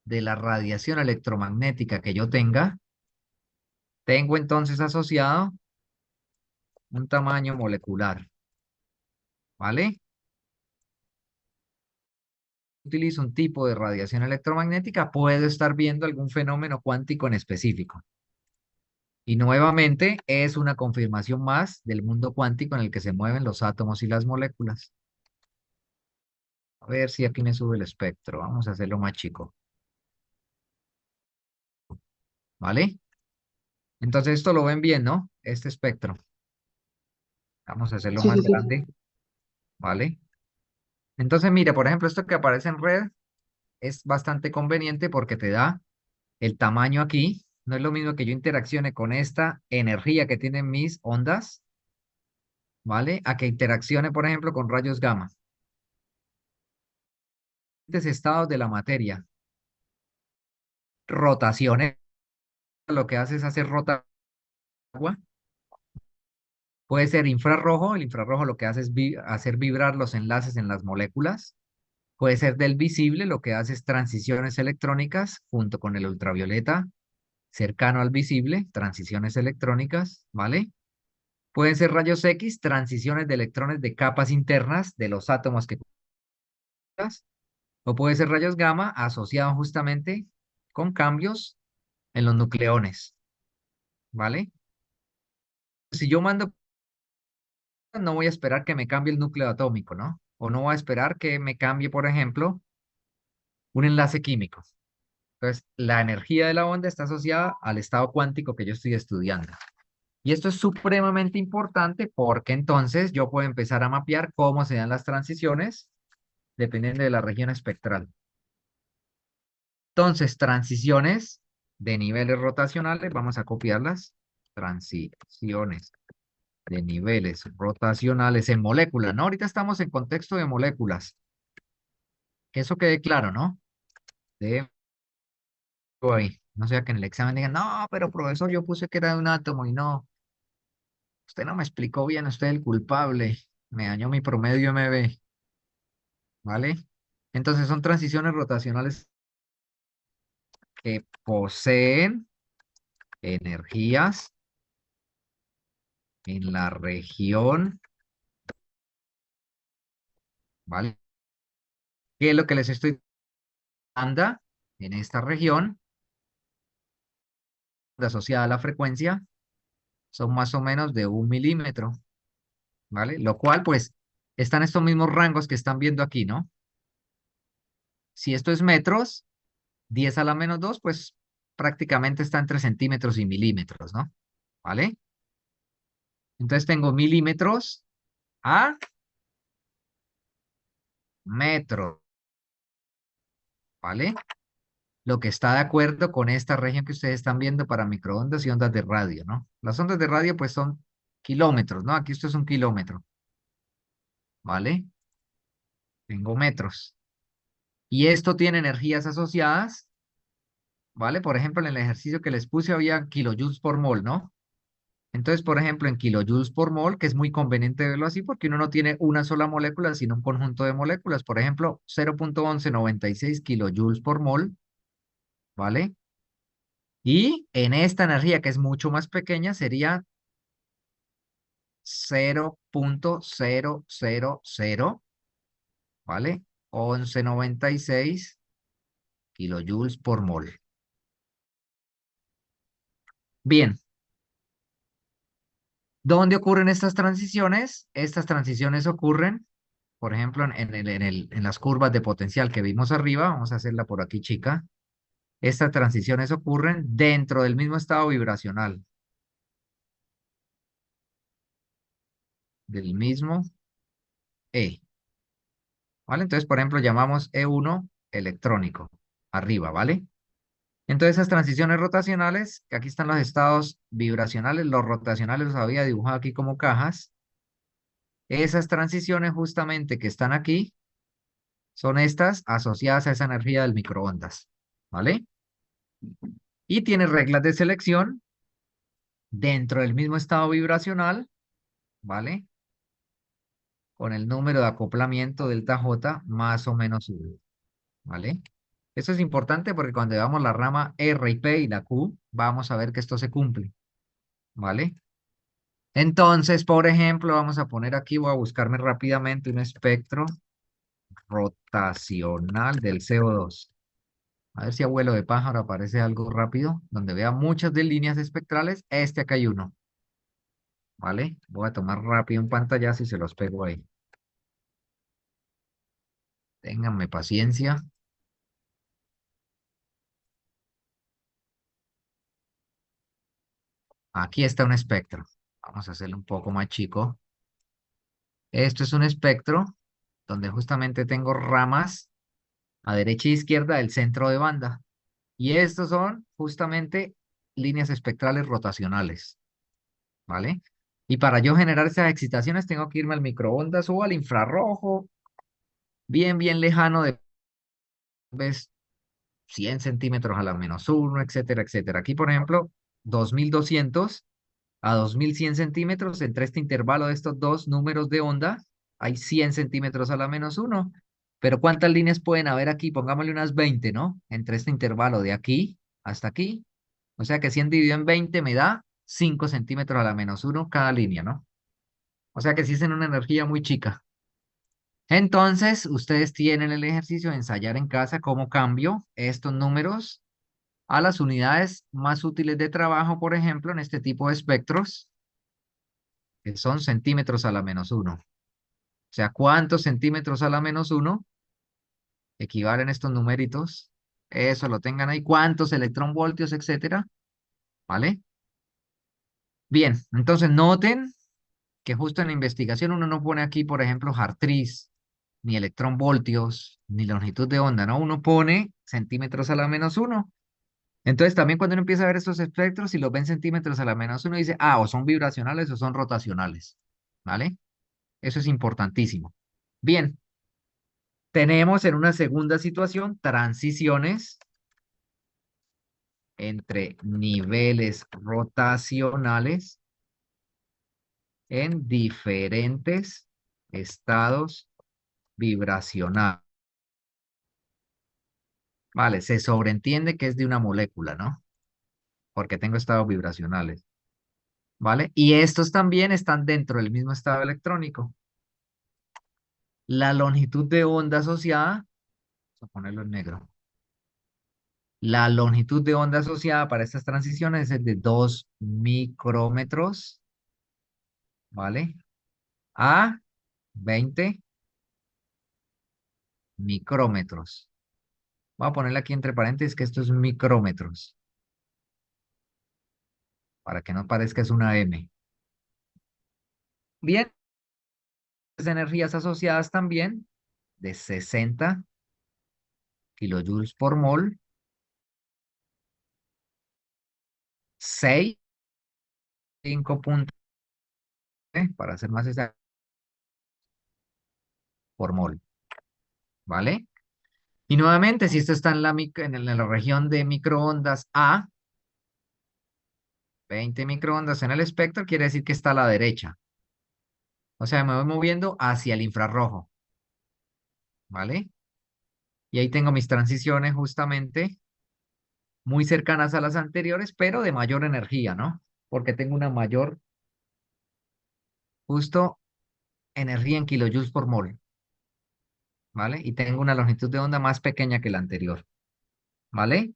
de la radiación electromagnética que yo tenga, tengo entonces asociado un tamaño molecular, ¿vale? Utilizo un tipo de radiación electromagnética, puedo estar viendo algún fenómeno cuántico en específico. Y nuevamente es una confirmación más del mundo cuántico en el que se mueven los átomos y las moléculas. A ver si aquí me sube el espectro. Vamos a hacerlo más chico, ¿vale? Entonces esto lo ven bien, ¿no? Este espectro. Vamos a hacerlo Sí, más sí, sí. grande, ¿vale? Entonces, mire, por ejemplo, esto que aparece en red es bastante conveniente porque te da el tamaño aquí. No es lo mismo que yo interaccione con esta energía que tienen mis ondas, ¿vale? A que interaccione, por ejemplo, con rayos gamma. Diferentes estados de la materia. Rotaciones, lo que hace es hacer rotar agua. Puede ser infrarrojo, el infrarrojo lo que hace es hacer vibrar los enlaces en las moléculas. Puede ser del visible, lo que hace es transiciones electrónicas junto con el ultravioleta cercano al visible, transiciones electrónicas, ¿vale? Pueden ser rayos X, transiciones de electrones de capas internas de los átomos que conozcas, o puede ser rayos gamma asociados justamente con cambios en los nucleones, ¿vale? Si yo mando, no voy a esperar que me cambie el núcleo atómico, ¿no? O no voy a esperar que me cambie, por ejemplo, un enlace químico. Entonces, la energía de la onda está asociada al estado cuántico que yo estoy estudiando. Y esto es supremamente importante porque entonces yo puedo empezar a mapear cómo se dan las transiciones dependiendo de la región espectral. Entonces, transiciones de niveles rotacionales, vamos a copiarlas. Transiciones de niveles rotacionales en moléculas, ¿no? Ahorita estamos en contexto de moléculas. Que eso quede claro, ¿no? De ahí. No sea que en el examen digan, no, pero profesor, yo puse que era de un átomo y no. Usted no me explicó bien, usted es el culpable. Me dañó mi promedio MB, ¿vale? Entonces son transiciones rotacionales que poseen energías en la región, ¿vale? ¿Qué es lo que les estoy dando en esta región asociada a la frecuencia? Son más o menos de 1 milímetro, ¿vale? Lo cual, pues, están estos mismos rangos que están viendo aquí, ¿no? Si esto es metros, 10 a la menos 2, pues prácticamente está entre centímetros y milímetros, ¿no? ¿Vale? Entonces tengo milímetros a metros, ¿vale? Lo que está de acuerdo con esta región que ustedes están viendo para microondas y ondas de radio, ¿no? Las ondas de radio pues son kilómetros, ¿no? Aquí esto es un kilómetro, ¿vale? Tengo metros. Y esto tiene energías asociadas, ¿vale? Por ejemplo, en el ejercicio que les puse había kilojoules por mol, ¿no? Entonces, por ejemplo, en kilojoules por mol, que es muy conveniente verlo así porque uno no tiene una sola molécula, sino un conjunto de moléculas. Por ejemplo, 0,1196 kilojoules por mol, ¿vale? Y en esta energía que es mucho más pequeña sería 0,000, ¿vale? 1196 kilojoules por mol. Bien, ¿dónde ocurren estas transiciones? Estas transiciones ocurren, por ejemplo, en las curvas de potencial que vimos arriba. Vamos a hacerla por aquí, chica. Estas transiciones ocurren dentro del mismo estado vibracional. Del mismo E. ¿Vale? Entonces, por ejemplo, llamamos E1 electrónico. Arriba, ¿vale? Entonces, esas transiciones rotacionales, que aquí están los estados vibracionales, los rotacionales los había dibujado aquí como cajas. Esas transiciones justamente que están aquí son estas asociadas a esa energía del microondas, ¿vale? Y tiene reglas de selección dentro del mismo estado vibracional, ¿vale? Con el número de acoplamiento delta J más o menos 1, ¿vale? Esto es importante porque cuando veamos la rama R y P y la Q, vamos a ver que esto se cumple, ¿vale? Entonces, por ejemplo, vamos a poner aquí, voy a buscarme rápidamente un espectro rotacional del CO2. A ver si a vuelo de pájaro aparece algo rápido, donde vea muchas de líneas espectrales. Acá hay uno, ¿vale? Voy a tomar rápido un pantallazo y se los pego ahí. Ténganme paciencia. Aquí está un espectro. Vamos a hacerlo un poco más chico. Esto es un espectro donde justamente tengo ramas a derecha e izquierda del centro de banda. Y estos son justamente líneas espectrales rotacionales, ¿vale? Y para yo generar esas excitaciones tengo que irme al microondas o al infrarrojo, bien, bien lejano de ves, 100 centímetros a la menos uno, etcétera, etcétera. Aquí, por ejemplo, 2200 a 2100 centímetros, entre este intervalo de estos dos números de onda, hay 100 centímetros a la menos uno. Pero ¿cuántas líneas pueden haber aquí? Pongámosle unas 20, ¿no? Entre este intervalo de aquí hasta aquí. O sea que 100 dividido en 20 me da 5 centímetros a la menos uno cada línea, ¿no? O sea que sí es en una energía muy chica. Entonces, ustedes tienen el ejercicio de ensayar en casa cómo cambio estos números a las unidades más útiles de trabajo, por ejemplo, en este tipo de espectros, que son centímetros a la menos uno. O sea, ¿cuántos centímetros a la menos uno equivalen estos numeritos? Eso lo tengan ahí. ¿Cuántos electronvoltios, etcétera? ¿Vale? Bien, entonces noten que justo en la investigación uno no pone aquí, por ejemplo, Hartree, ni electronvoltios, ni longitud de onda, ¿no? Uno pone centímetros a la menos uno. Entonces también cuando uno empieza a ver estos espectros, si los ven centímetros a la menos uno, dice, ah, o son vibracionales o son rotacionales, ¿vale? Eso es importantísimo. Bien, tenemos en una segunda situación transiciones entre niveles rotacionales en diferentes estados vibracionales. Vale, se sobreentiende que es de una molécula, ¿no? Porque tengo estados vibracionales, ¿vale? Y estos también están dentro del mismo estado electrónico. La longitud de onda asociada, vamos a ponerlo en negro. La longitud de onda asociada para estas transiciones es de 2 micrómetros, ¿vale? A 20 micrómetros. Voy a ponerle aquí entre paréntesis que esto es micrómetros, para que no parezca es una M. Bien, las energías asociadas también de 60 kilojoules por mol, 6, 5 puntos, para ser más exacto, por mol, ¿vale? Y nuevamente, si esto está en la región de microondas A, 20 microondas en el espectro, quiere decir que está a la derecha. O sea, me voy moviendo hacia el infrarrojo, ¿vale? Y ahí tengo mis transiciones justamente muy cercanas a las anteriores, pero de mayor energía, ¿no? Porque tengo una mayor, justo, energía en kilojoules por mol, ¿vale? Y tengo una longitud de onda más pequeña que la anterior, ¿vale?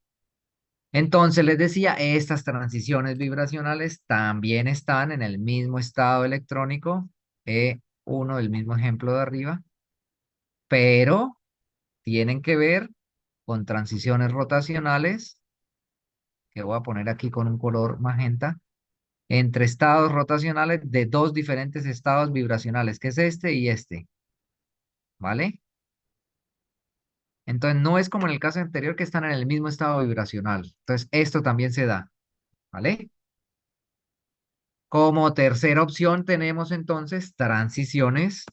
Entonces les decía, estas transiciones vibracionales también están en el mismo estado electrónico, uno del mismo ejemplo de arriba, pero tienen que ver con transiciones rotacionales, que voy a poner aquí con un color magenta, entre estados rotacionales de dos diferentes estados vibracionales, que es este y este, ¿vale? Entonces no es como en el caso anterior que están en el mismo estado vibracional. Entonces esto también se da, ¿vale? Como tercera opción tenemos entonces transiciones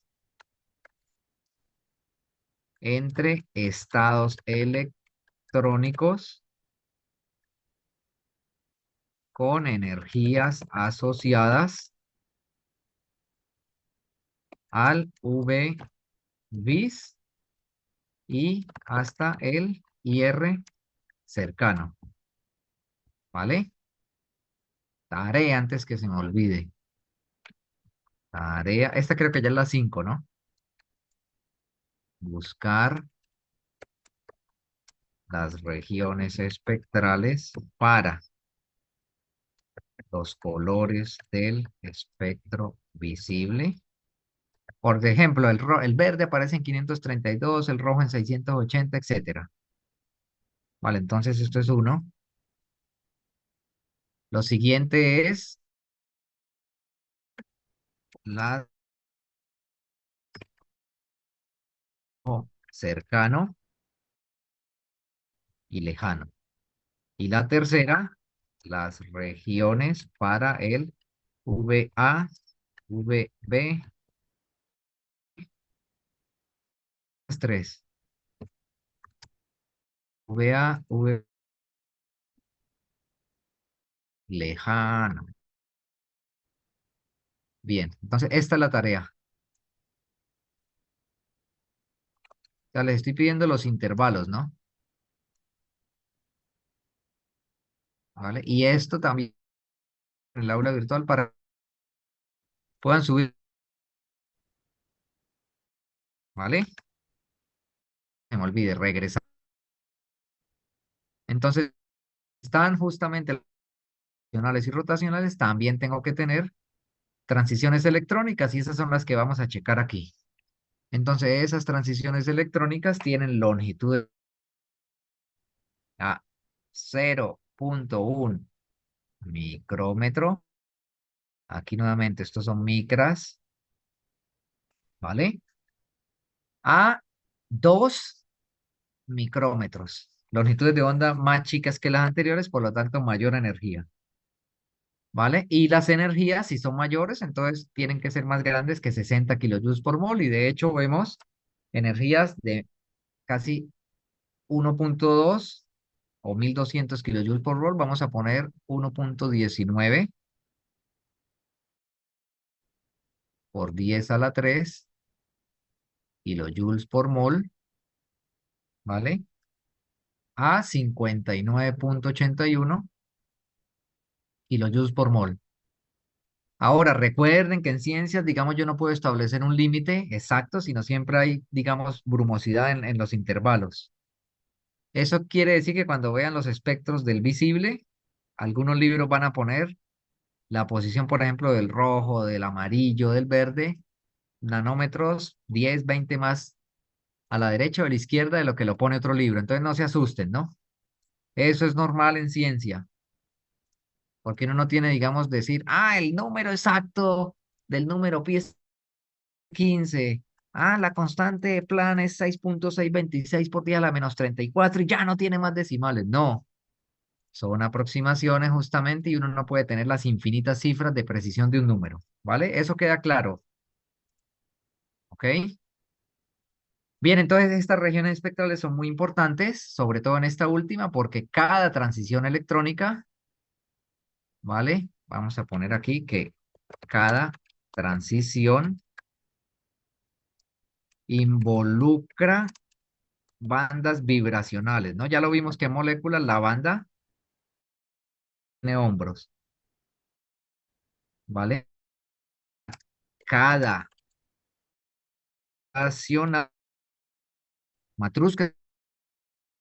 entre estados electrónicos con energías asociadas al V bis y hasta el IR cercano, ¿vale? Tarea antes que se me olvide. Tarea, esta creo que ya es la 5, ¿no? Buscar las regiones espectrales para los colores del espectro visible. Por ejemplo, el verde aparece en 532, el rojo en 680, etcétera. Vale, entonces esto es uno. Lo siguiente es la cercano y lejano. Y la tercera, las regiones para el VA, VB, las tres. VA, V lejano. Bien, entonces esta es la tarea. Ya les estoy pidiendo los intervalos, ¿no? ¿Vale? Y esto también en el aula virtual para que puedan subir, ¿vale? Se me olvide, regresar. Entonces, están justamente rotacionales y rotacionales, también tengo que tener transiciones electrónicas y esas son las que vamos a checar aquí. Entonces, esas transiciones electrónicas tienen longitud a 0,1 micrómetro. Aquí nuevamente, estos son micras, ¿vale? A 2 micrómetros. Longitudes de onda más chicas que las anteriores, por lo tanto, mayor energía, ¿vale? Y las energías, si son mayores, entonces tienen que ser más grandes que 60 kilojoules por mol. Y de hecho, vemos energías de casi 1,2 o 1200 kilojoules por mol. Vamos a poner 1,19 por 10 a la 3 kilojoules por mol, ¿vale? A 59,81 kilojoules por mol. Ahora, recuerden que en ciencias, digamos, yo no puedo establecer un límite exacto, sino siempre hay, digamos, brumosidad en los intervalos. Eso quiere decir que cuando vean los espectros del visible, algunos libros van a poner la posición, por ejemplo, del rojo, del amarillo, del verde, nanómetros 10, 20 más a la derecha o a la izquierda de lo que lo pone otro libro. Entonces no se asusten, ¿no? Eso es normal en ciencia, porque uno no tiene, digamos, decir, el número exacto del número pi es 15. La constante de plan es 6,626 por 10 a la menos 34 y ya no tiene más decimales. No, son aproximaciones justamente y uno no puede tener las infinitas cifras de precisión de un número, ¿vale? Eso queda claro, ¿ok? Bien, entonces estas regiones espectrales son muy importantes, sobre todo en esta última, porque cada transición electrónica, ¿vale? Vamos a poner aquí que cada transición involucra bandas vibracionales, ¿no? Ya lo vimos que en moléculas la banda tiene hombros, ¿vale? Cada acción matruscas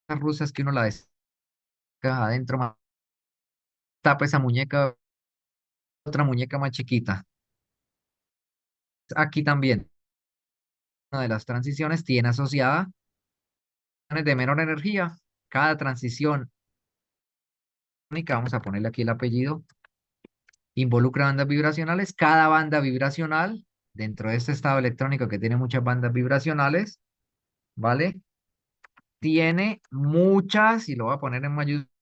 rusas que uno la descarga adentro, tapa esa muñeca, otra muñeca más chiquita. Aquí también, una de las transiciones tiene asociada de menor energía. Cada transición, vamos a ponerle aquí el apellido, involucra bandas vibracionales. Cada banda vibracional, dentro de este estado electrónico que tiene muchas bandas vibracionales, ¿vale? Tiene muchas, y lo voy a poner en mayúsculas,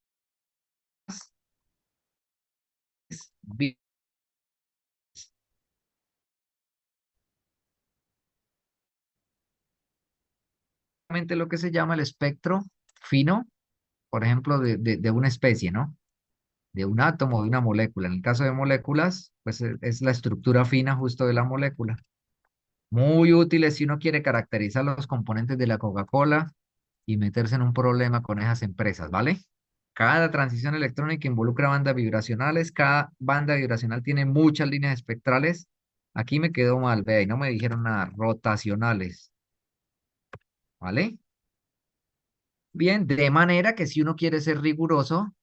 lo que se llama el espectro fino, por ejemplo, de una especie, ¿no? de un átomo, de una molécula. En el caso de moléculas, pues es la estructura fina justo de la molécula. Muy útiles si uno quiere caracterizar los componentes de la Coca-Cola y meterse en un problema con esas empresas, ¿vale? Cada transición electrónica involucra bandas vibracionales, cada banda vibracional tiene muchas líneas espectrales. Aquí me quedó mal, vea, y no me dijeron nada, rotacionales, ¿vale? Bien, de manera que si uno quiere ser riguroso,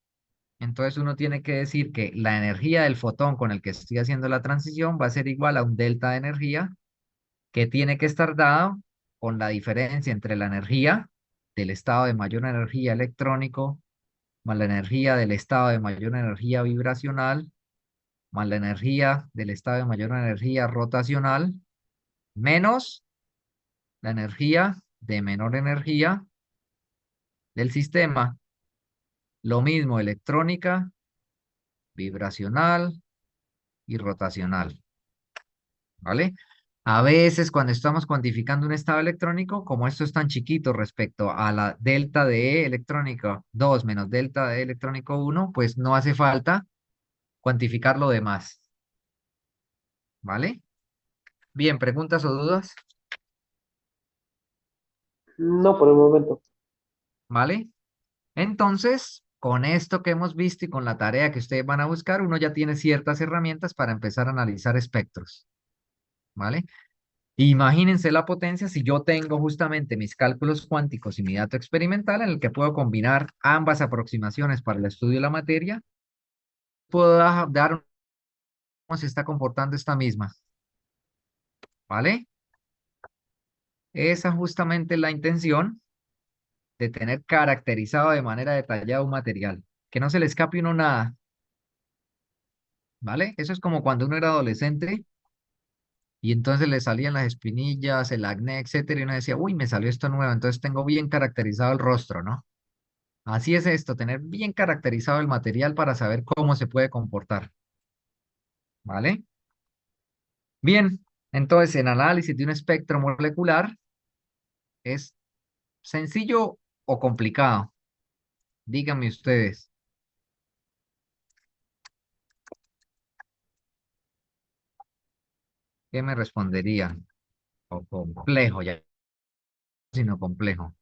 entonces uno tiene que decir que la energía del fotón con el que estoy haciendo la transición va a ser igual a un delta de energía que tiene que estar dado con la diferencia entre la energía del estado de mayor energía electrónico más la energía del estado de mayor energía vibracional más la energía del estado de mayor energía rotacional menos la energía de menor energía del sistema. Lo mismo electrónica, vibracional y rotacional. ¿Vale? A veces cuando estamos cuantificando un estado electrónico, como esto es tan chiquito respecto a la delta de E electrónico 2 menos delta de E electrónico 1, pues no hace falta cuantificar lo demás. ¿Vale? Bien, ¿preguntas o dudas? No por el momento. ¿Vale? Entonces, con esto que hemos visto y con la tarea que ustedes van a buscar, uno ya tiene ciertas herramientas para empezar a analizar espectros. ¿Vale? Imagínense la potencia si yo tengo justamente mis cálculos cuánticos y mi dato experimental en el que puedo combinar ambas aproximaciones para el estudio de la materia, puedo dar cómo se está comportando esta misma, ¿vale? Esa justamente es la intención de tener caracterizado de manera detallada un material, que no se le escape a uno nada, ¿vale? Eso es como cuando uno era adolescente y entonces le salían las espinillas, el acné, etcétera, y uno decía, uy, me salió esto nuevo, entonces tengo bien caracterizado el rostro, ¿no? Así es esto, tener bien caracterizado el material para saber cómo se puede comportar, ¿vale? Bien, entonces el análisis de un espectro molecular es sencillo o complicado. Díganme ustedes, ¿qué me responderían? O complejo, ya, sino complejo.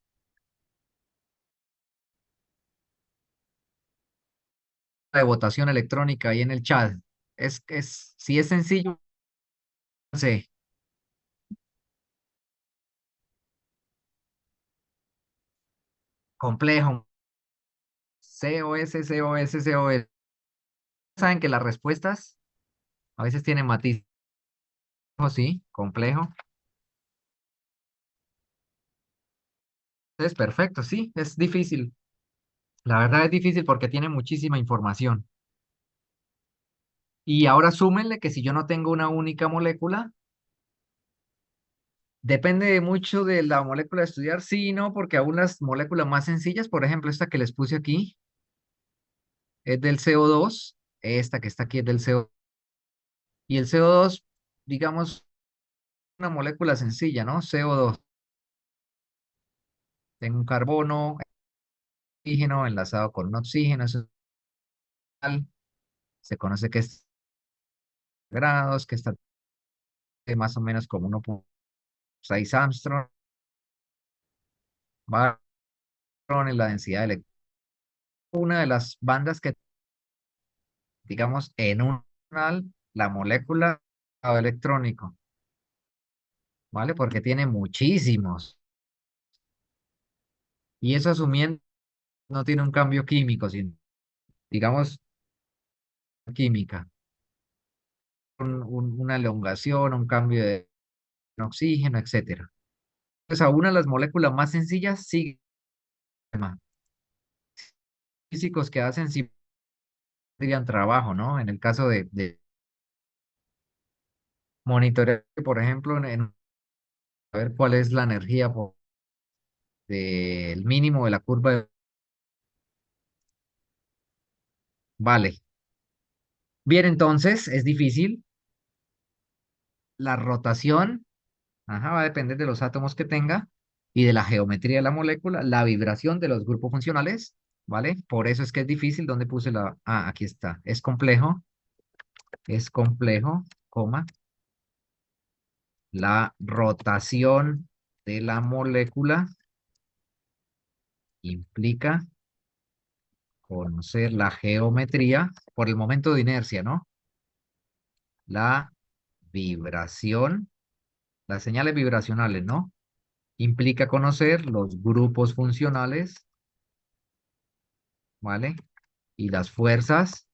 De votación electrónica ahí en el chat. Si es sencillo, no sé, complejo, COS, COS, COS. Saben que las respuestas a veces tienen matices, sí, complejo. Es perfecto, sí, es difícil. La verdad es difícil porque tiene muchísima información. Y ahora súmenle que si yo no tengo una única molécula, depende mucho de la molécula a estudiar, sí y no, porque aún las moléculas más sencillas, por ejemplo, esta que les puse aquí, es del CO2, esta que está aquí es del CO2, y el CO2, digamos, una molécula sencilla, ¿no? CO2, tengo un carbono, oxígeno enlazado con un oxígeno, eso es tal, se conoce que es grados, que está más o menos como 1,6 Armstrong, barones, la densidad electrónica, una de las bandas que, digamos, en un canal, la molécula o electrónico, ¿vale? Porque tiene muchísimos. Y eso asumiendo no tiene un cambio químico, sino, digamos, química, una elongación, un cambio de oxígeno, etcétera. Pues a una de las moléculas más sencillas, sí, físicos que hacen sí tendrían trabajo, ¿no? En el caso de monitorear, por ejemplo, en saber cuál es la energía del mínimo de la curva. Vale. Bien, entonces es difícil. La rotación, ajá, va a depender de los átomos que tenga y de la geometría de la molécula, la vibración de los grupos funcionales. ¿vale? Por eso es que es difícil. ¿Dónde puse la? Ah, aquí está. Es complejo, coma, la rotación de la molécula implica conocer la geometría por el momento de inercia, ¿no? La vibración, las señales vibracionales, ¿no? Implica conocer los grupos funcionales, ¿vale? Y las fuerzas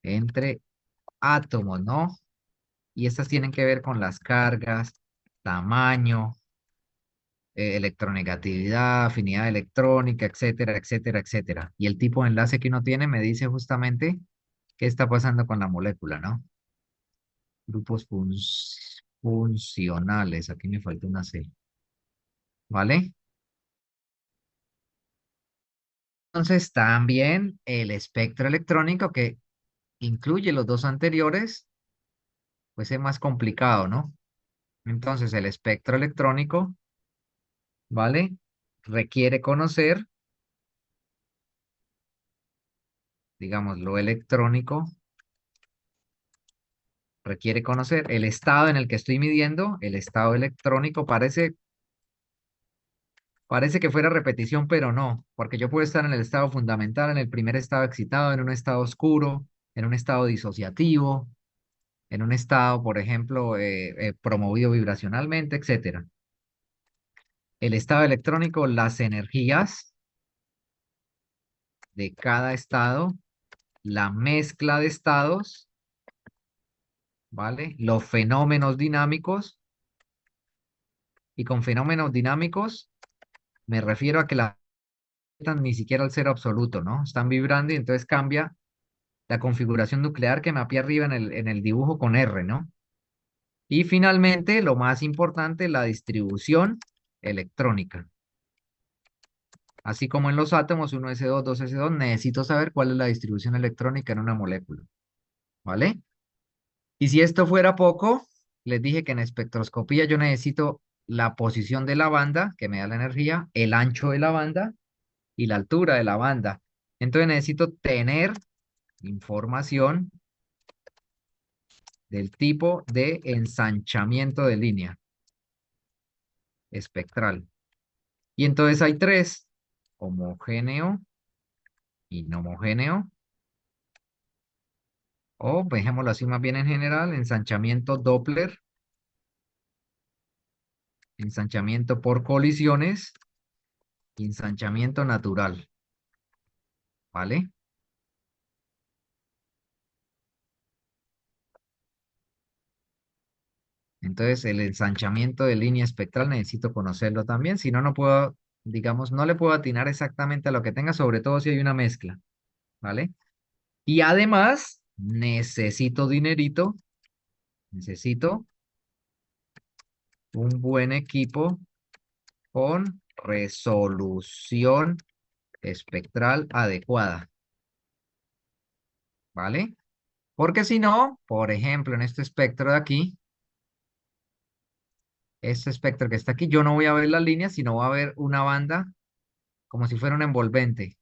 entre átomos, ¿no? Y estas tienen que ver con las cargas, tamaño, electronegatividad, afinidad electrónica, etcétera, etcétera, etcétera. Y el tipo de enlace que uno tiene me dice justamente qué está pasando con la molécula, ¿no? Grupos funcionales, aquí me falta una C, ¿vale? Entonces también el espectro electrónico que incluye los dos anteriores, pues es más complicado, ¿no? Entonces el espectro electrónico, ¿vale? Requiere conocer, digamos, lo electrónico, requiere conocer el estado en el que estoy midiendo, el estado electrónico, parece que fuera repetición, pero no, porque yo puedo estar en el estado fundamental, en el primer estado excitado, en un estado oscuro, en un estado disociativo, en un estado, por ejemplo, promovido vibracionalmente, etcétera. El estado electrónico, las energías de cada estado, la mezcla de estados, ¿vale? Los fenómenos dinámicos, y con fenómenos dinámicos me refiero a que la están ni siquiera al cero absoluto, ¿no? Están vibrando y entonces cambia la configuración nuclear que mapeé arriba en el dibujo con R, ¿no? Y finalmente, lo más importante, la distribución electrónica. Así como en los átomos, 1s2, 2s2, necesito saber cuál es la distribución electrónica en una molécula, ¿vale? Y si esto fuera poco, les dije que en espectroscopía yo necesito la posición de la banda, que me da la energía, el ancho de la banda y la altura de la banda. Entonces necesito tener información del tipo de ensanchamiento de línea espectral. Y entonces hay tres: homogéneo, inhomogéneo, o dejémoslo así más bien en general, ensanchamiento Doppler, ensanchamiento por colisiones y ensanchamiento natural, ¿vale? Entonces el ensanchamiento de línea espectral necesito conocerlo también, si no, no puedo, digamos, no le puedo atinar exactamente a lo que tenga, sobre todo si hay una mezcla, ¿vale? Y además necesito dinerito, necesito un buen equipo con resolución espectral adecuada, ¿vale? Porque si no, por ejemplo, en este espectro de aquí, este espectro que está aquí, yo no voy a ver las líneas, sino voy a ver una banda como si fuera un envolvente.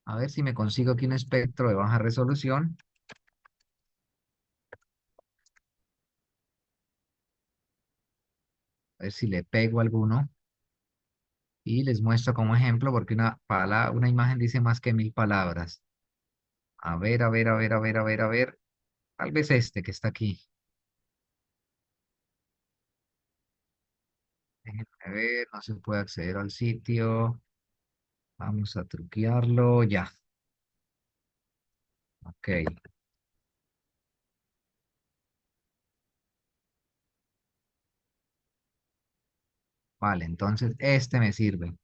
A ver si me consigo aquí un espectro de baja resolución. A ver si le pego alguno. Y les muestro como ejemplo, porque una imagen dice más que 1000 palabras. A ver, a ver, a ver, a ver, a ver, a ver. Tal vez este que está aquí. Déjenme ver, no se puede acceder al sitio. Vamos a truquearlo ya. Ok, vale, entonces este me sirve.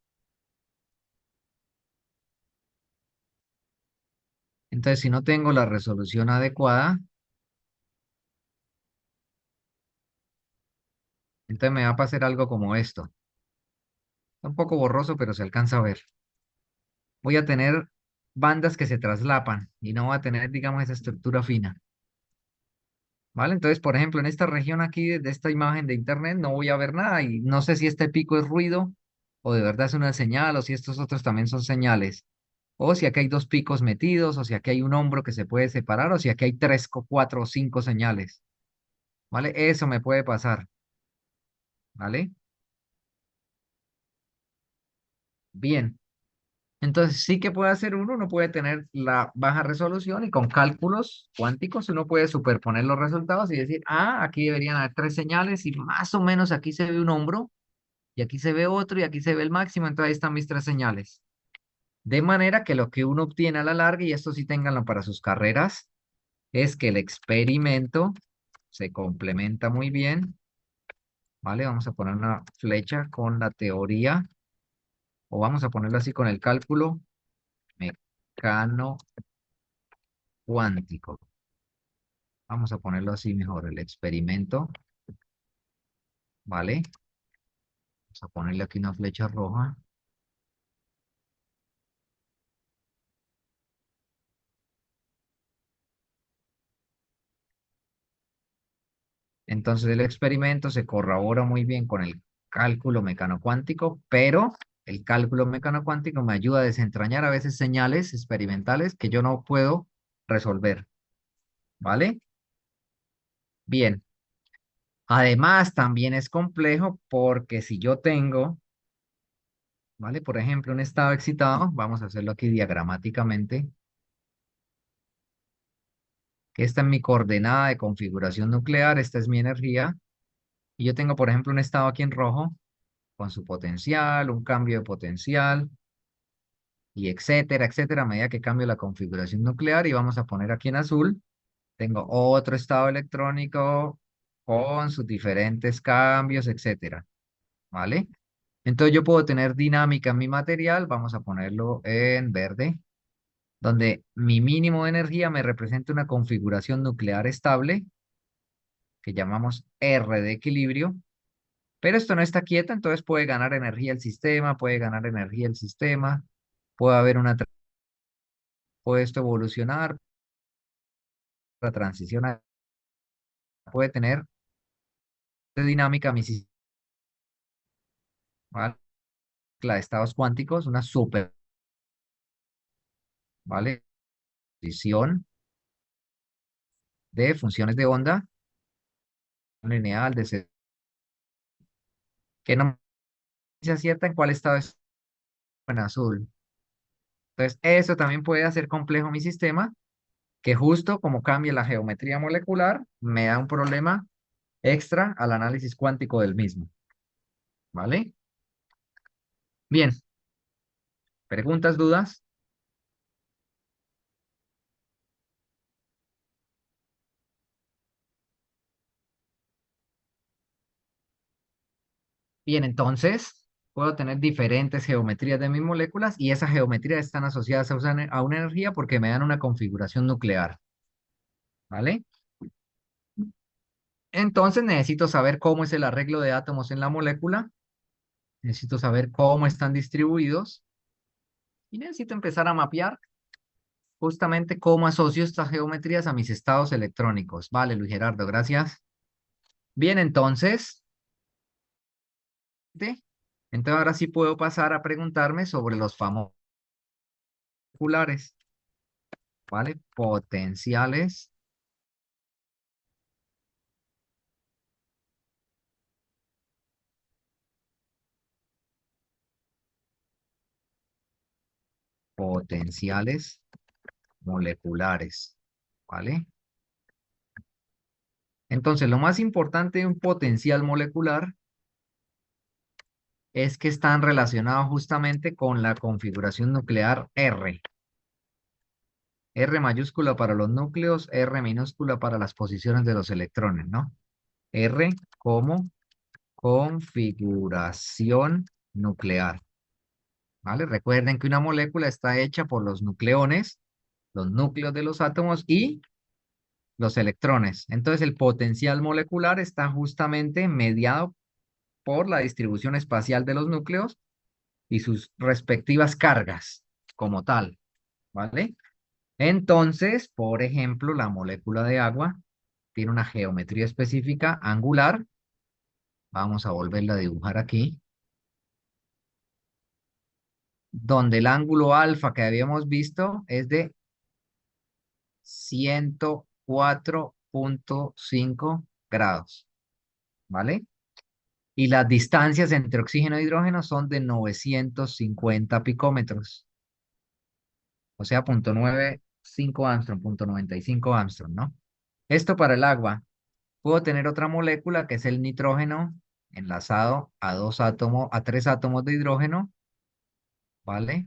Entonces, si no tengo la resolución adecuada, entonces me va a pasar algo como esto. Está un poco borroso, pero se alcanza a ver. Voy a tener bandas que se traslapan y no voy a tener, digamos, esa estructura fina. ¿Vale? Entonces, por ejemplo, en esta región aquí de esta imagen de internet no voy a ver nada y no sé si este pico es ruido o de verdad es una señal, o si estos otros también son señales, o si aquí hay dos picos metidos, o si aquí hay un hombro que se puede separar, o si aquí hay tres, cuatro o cinco señales, ¿vale? Eso me puede pasar, ¿vale? Bien. Entonces sí que puede hacer uno puede tener la baja resolución y con cálculos cuánticos uno puede superponer los resultados y decir, ah, aquí deberían haber tres señales y más o menos aquí se ve un hombro y aquí se ve otro y aquí se ve el máximo, entonces ahí están mis tres señales. De manera que lo que uno obtiene a la larga, y esto sí ténganlo para sus carreras, es que el experimento se complementa muy bien, ¿vale? Vamos a poner una flecha con la teoría, o vamos a ponerlo así con el cálculo mecano cuántico. Vamos a ponerlo así mejor, el experimento, ¿vale? Vamos a ponerle aquí una flecha roja. Entonces el experimento se corrobora muy bien con el cálculo mecano-cuántico, pero el cálculo mecano-cuántico me ayuda a desentrañar a veces señales experimentales que yo no puedo resolver, ¿vale? Bien. Además, también es complejo porque si yo tengo, ¿vale? Por ejemplo, un estado excitado, vamos a hacerlo aquí diagramáticamente, que esta es mi coordenada de configuración nuclear, esta es mi energía, y yo tengo, por ejemplo, un estado aquí en rojo, con su potencial, un cambio de potencial, y etcétera, etcétera, a medida que cambio la configuración nuclear, y vamos a poner aquí en azul, tengo otro estado electrónico con sus diferentes cambios, etcétera, ¿vale? Entonces yo puedo tener dinámica en mi material, vamos a ponerlo en verde, donde mi mínimo de energía me representa una configuración nuclear estable, que llamamos R de equilibrio, pero esto no está quieto, entonces puede ganar energía el sistema, puede ganar energía el sistema, puede haber puede esto evolucionar, la transición puede tener de dinámica mi sistema, ¿vale? La de estados cuánticos, una super, ¿vale? Posición de funciones de onda lineal de que no se acierta en cuál estado es en azul. Entonces, eso también puede hacer complejo mi sistema, que justo como cambia la geometría molecular, me da un problema extra al análisis cuántico del mismo. ¿Vale? Bien, preguntas, dudas. Bien, entonces puedo tener diferentes geometrías de mis moléculas y esas geometrías están asociadas a una energía porque me dan una configuración nuclear. ¿Vale? Entonces necesito saber cómo es el arreglo de átomos en la molécula. Necesito saber cómo están distribuidos y necesito empezar a mapear justamente cómo asocio estas geometrías a mis estados electrónicos. Vale, Luis Gerardo, gracias. Bien, entonces ahora sí puedo pasar a preguntarme sobre los famosos moleculares, ¿vale? Potenciales moleculares, ¿vale? Entonces, lo más importante de un potencial molecular es que están relacionados justamente con la configuración nuclear R. R mayúscula para los núcleos, R minúscula para las posiciones de los electrones, ¿no? R como configuración nuclear, ¿vale? Recuerden que una molécula está hecha por los nucleones, los núcleos de los átomos y los electrones. Entonces el potencial molecular está justamente mediado por la distribución espacial de los núcleos y sus respectivas cargas como tal, ¿vale? Entonces, por ejemplo, la molécula de agua tiene una geometría específica angular. Vamos a volverla a dibujar aquí. donde el ángulo alfa que habíamos visto es de 104,5 grados, ¿vale? Y las distancias entre oxígeno e hidrógeno son de 950 picómetros, o sea, 0,95 Armstrong, 0,95 Armstrong, ¿no? Esto para el agua. Puedo tener otra molécula que es el nitrógeno enlazado a a 3 átomos de hidrógeno, ¿vale?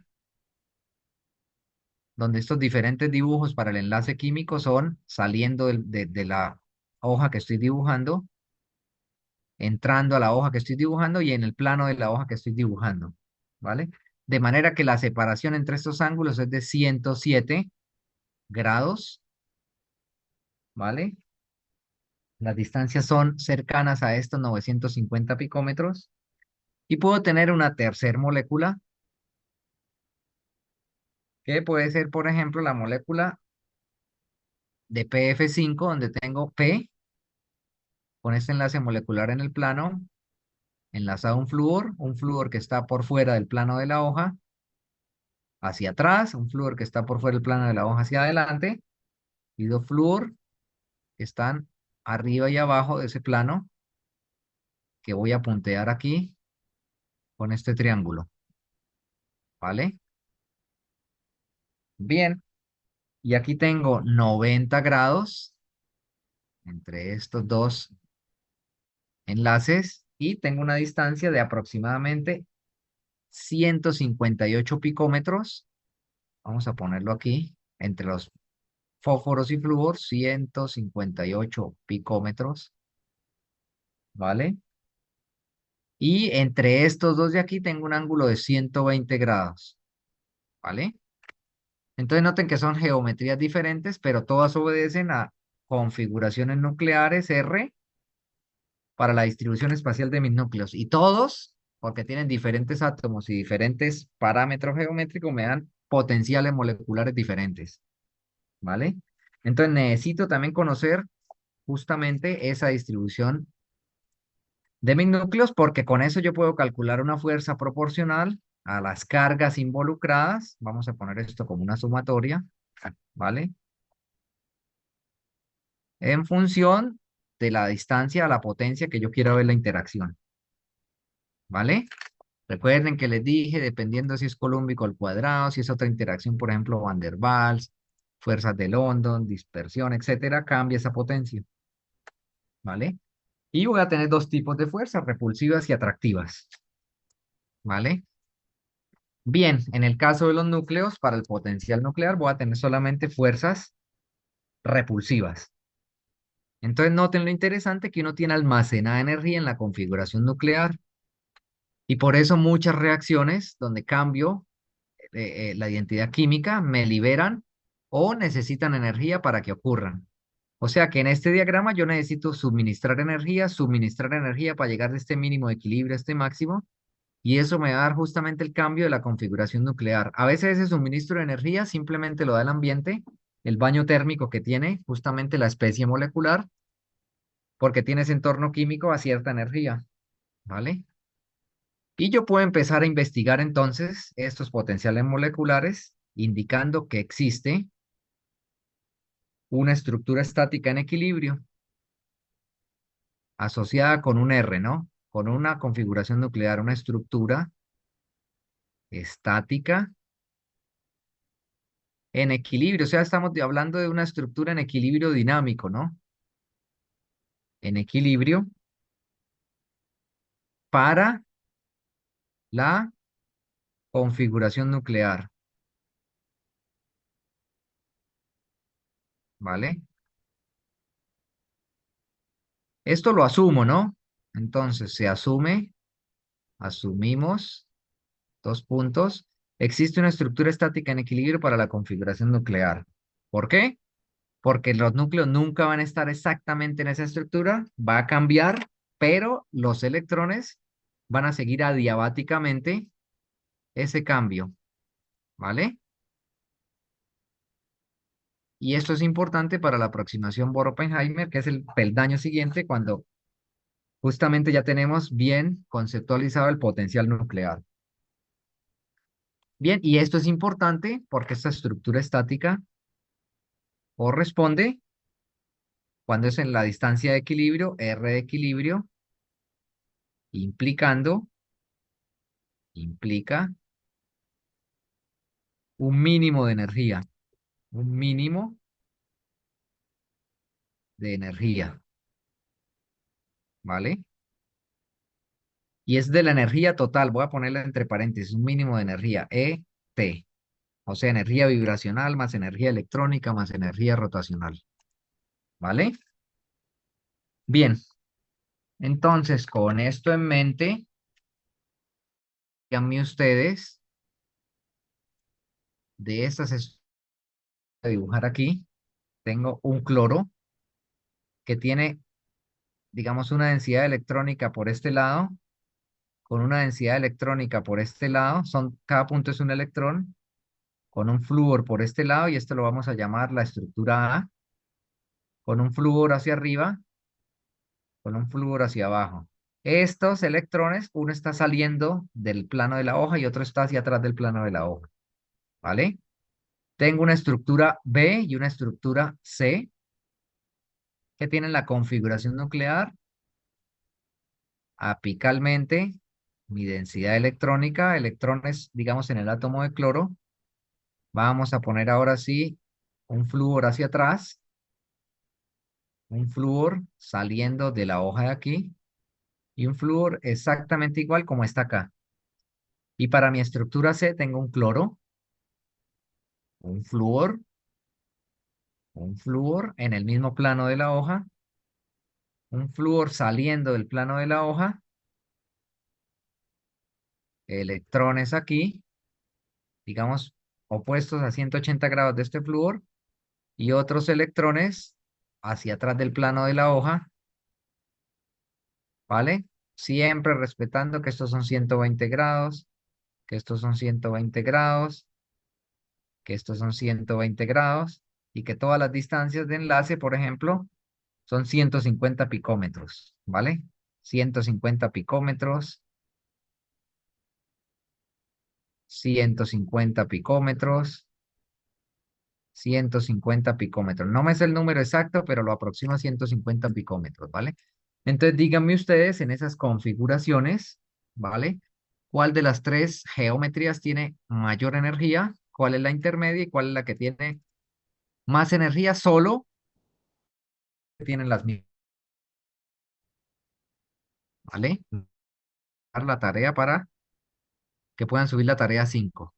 Donde estos diferentes dibujos para el enlace químico son saliendo de la hoja que estoy dibujando, entrando a la hoja que estoy dibujando y en el plano de la hoja que estoy dibujando, ¿vale? De manera que la separación entre estos ángulos es de 107 grados, ¿vale? Las distancias son cercanas a estos 950 picómetros. Y puedo tener una tercer molécula, que puede ser, por ejemplo, la molécula de PF5, donde tengo P, con este enlace molecular en el plano, enlazado a un flúor que está por fuera del plano de la hoja, hacia atrás, un flúor que está por fuera del plano de la hoja hacia adelante, y dos flúor que están arriba y abajo de ese plano, que voy a puntear aquí con este triángulo, ¿vale? Bien, y aquí tengo 90 grados entre estos dos enlaces y tengo una distancia de aproximadamente 158 picómetros. Vamos a ponerlo aquí, entre los fósforos y flúor, 158 picómetros, ¿vale? Y entre estos dos de aquí tengo un ángulo de 120 grados, ¿vale? Entonces noten que son geometrías diferentes, pero todas obedecen a configuraciones nucleares R para la distribución espacial de mis núcleos. Y todos, porque tienen diferentes átomos y diferentes parámetros geométricos, me dan potenciales moleculares diferentes, ¿vale? Entonces necesito también conocer justamente esa distribución de mis núcleos, porque con eso yo puedo calcular una fuerza proporcional a las cargas involucradas. Vamos a poner esto como una sumatoria, ¿vale? En función de la distancia a la potencia que yo quiera ver la interacción, ¿vale? Recuerden que les dije, dependiendo si es colúmbico al cuadrado, si es otra interacción, por ejemplo, Van der Waals, fuerzas de London, dispersión, etcétera, cambia esa potencia, ¿vale? Y voy a tener dos tipos de fuerzas, repulsivas y atractivas, ¿vale? Bien, en el caso de los núcleos, para el potencial nuclear voy a tener solamente fuerzas repulsivas. Entonces noten lo interesante que uno tiene almacenada energía en la configuración nuclear y por eso muchas reacciones donde cambio la identidad química me liberan o necesitan energía para que ocurran. O sea que en este diagrama yo necesito suministrar energía para llegar de este mínimo de equilibrio a este máximo, y eso me va a dar justamente el cambio de la configuración nuclear. A veces ese suministro de energía simplemente lo da el ambiente, el baño térmico que tiene justamente la especie molecular, porque tiene ese entorno químico a cierta energía, ¿vale? Y yo puedo empezar a investigar entonces estos potenciales moleculares, indicando que existe una estructura estática en equilibrio asociada con un R, ¿no? Con una configuración nuclear, una estructura estática en equilibrio. O sea, estamos hablando de una estructura en equilibrio dinámico, ¿no? En equilibrio para la configuración nuclear, ¿vale? Esto lo asumo, ¿no? Entonces, se asume, asumimos, dos puntos, existe una estructura estática en equilibrio para la configuración nuclear. ¿Por qué? Porque los núcleos nunca van a estar exactamente en esa estructura, va a cambiar, pero los electrones van a seguir adiabáticamente ese cambio, ¿vale? Y esto es importante para la aproximación Bohr-Oppenheimer, que es el peldaño siguiente cuando justamente ya tenemos bien conceptualizado el potencial nuclear. Bien, y esto es importante porque esta estructura estática corresponde cuando es en la distancia de equilibrio, R de equilibrio, implicando, implica un mínimo de energía, un mínimo de energía, ¿vale? Y es de la energía total, voy a ponerla entre paréntesis, un mínimo de energía, ET, o sea, energía vibracional más energía electrónica más energía rotacional, ¿vale? Bien, entonces con esto en mente, díganme ustedes de estas a dibujar aquí, tengo un cloro que tiene, digamos, una densidad electrónica por este lado, con una densidad electrónica por este lado, cada punto es un electrón, con un flúor por este lado, y esto lo vamos a llamar la estructura A, con un flúor hacia arriba, con un flúor hacia abajo. Estos electrones, uno está saliendo del plano de la hoja y otro está hacia atrás del plano de la hoja, ¿vale? Tengo una estructura B y una estructura C que tienen la configuración nuclear apicalmente, mi densidad electrónica, electrones, digamos, en el átomo de cloro. Vamos a poner ahora sí un flúor hacia atrás, un flúor saliendo de la hoja de aquí y un flúor exactamente igual como está acá. Y para mi estructura C tengo un cloro, un flúor en el mismo plano de la hoja, un flúor saliendo del plano de la hoja, electrones aquí, digamos, opuestos a 180 grados de este flúor, y otros electrones hacia atrás del plano de la hoja, ¿vale? Siempre respetando que estos son 120 grados, que estos son 120 grados, que estos son 120 grados, y que todas las distancias de enlace, por ejemplo, son 150 picómetros, ¿vale? 150 picómetros, 150 picómetros, 150 picómetros. No me sé el número exacto, pero lo aproximo a 150 picómetros, ¿vale? Entonces díganme ustedes en esas configuraciones, ¿vale? ¿Cuál de las tres geometrías tiene mayor energía? ¿Cuál es la intermedia y cuál es la que tiene más energía solo que tienen las mismas? ¿Vale? Dar la tarea para que puedan subir la tarea 5.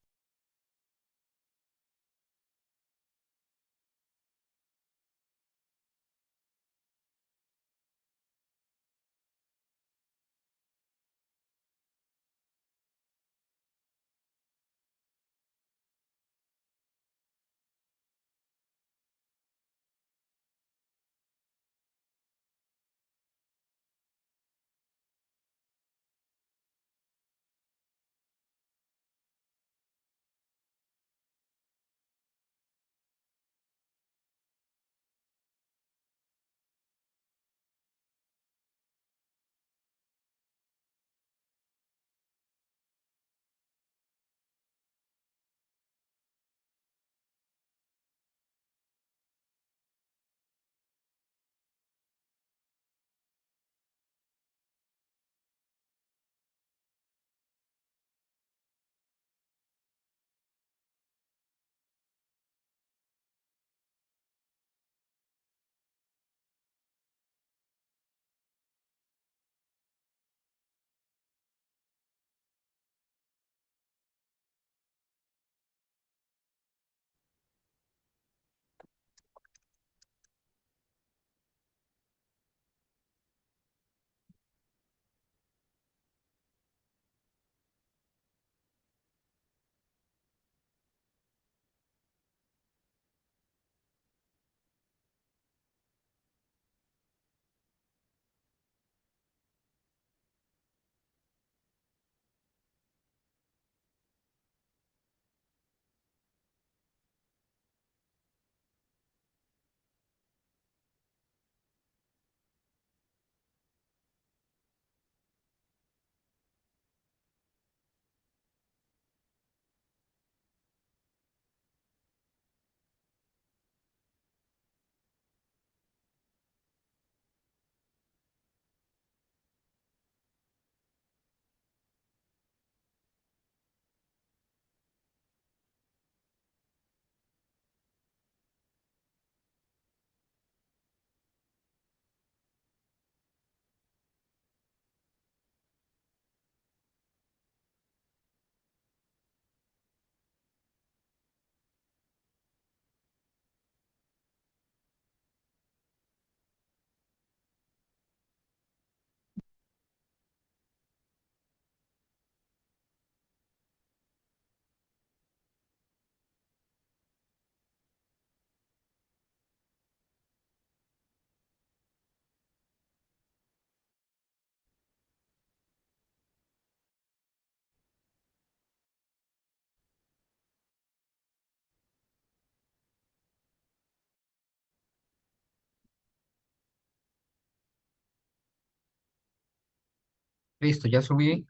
Listo, ya subí.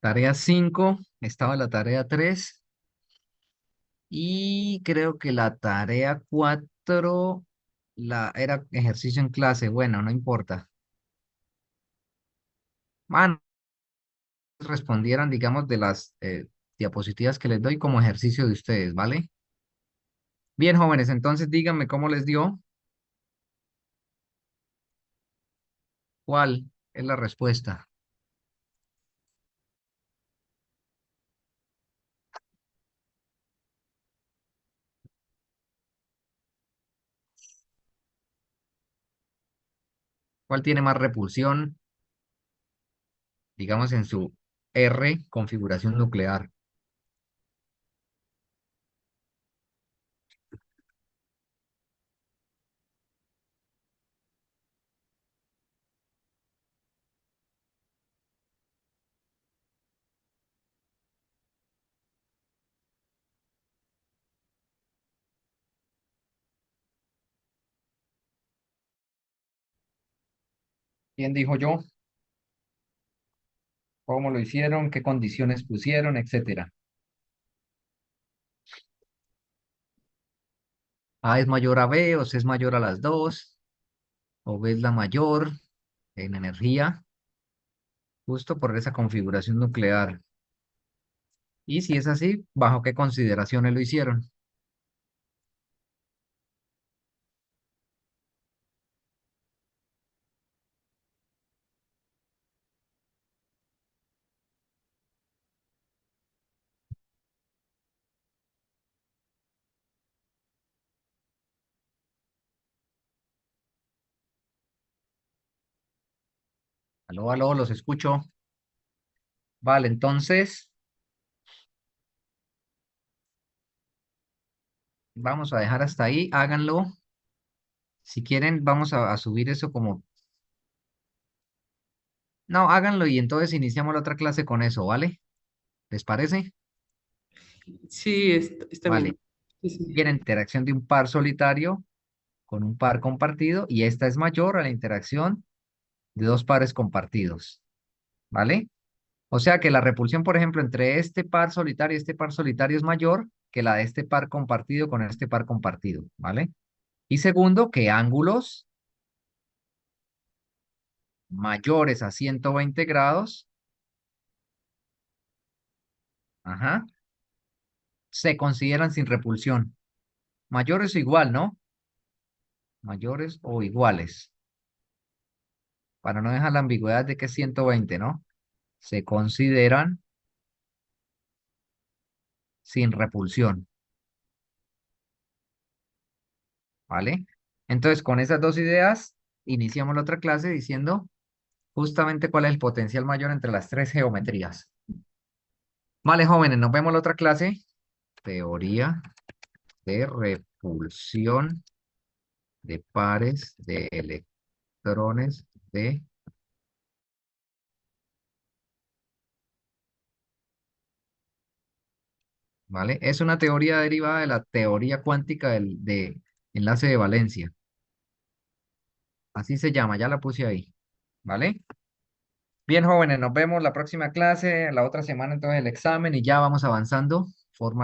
Tarea 5 estaba la tarea 3 y creo que la tarea 4 era ejercicio en clase. Bueno, no importa. Man, respondieran, digamos, de las diapositivas que les doy como ejercicio de ustedes, ¿vale? Bien, jóvenes, entonces díganme cómo les dio. ¿Cuál es la respuesta? ¿Cuál tiene más repulsión, digamos, en su R configuración nuclear? ¿Quién dijo yo? ¿Cómo lo hicieron? ¿Qué condiciones pusieron? Etcétera. A es mayor a B, o C es mayor a las dos, o B es la mayor en energía, justo por esa configuración nuclear. Y si es así, ¿bajo qué consideraciones lo hicieron? Aló, aló, los escucho. Vale, entonces vamos a dejar hasta ahí, háganlo. Si quieren, vamos a subir eso como... No, háganlo y entonces iniciamos la otra clase con eso, ¿vale? ¿Les parece? Sí, está bien. Vale. Sí, sí. Bien, interacción de un par solitario con un par compartido y esta es mayor a la interacción de dos pares compartidos, ¿vale? O sea que la repulsión, por ejemplo, entre este par solitario y este par solitario es mayor que la de este par compartido con este par compartido, ¿vale? Y segundo, que ángulos mayores a 120 grados, ajá, se consideran sin repulsión. Mayores o igual, ¿no? Mayores o iguales, para no dejar la ambigüedad de que es 120, ¿no? Se consideran sin repulsión, ¿vale? Entonces, con esas dos ideas, iniciamos la otra clase diciendo justamente cuál es el potencial mayor entre las tres geometrías. Vale, jóvenes, nos vemos en la otra clase. Teoría de repulsión de pares de electrones de... ¿Vale? Es una teoría derivada de la teoría cuántica de enlace de valencia. Así se llama, ya la puse ahí. ¿Vale? Bien, jóvenes, nos vemos la próxima clase, la otra semana entonces el examen y ya vamos avanzando.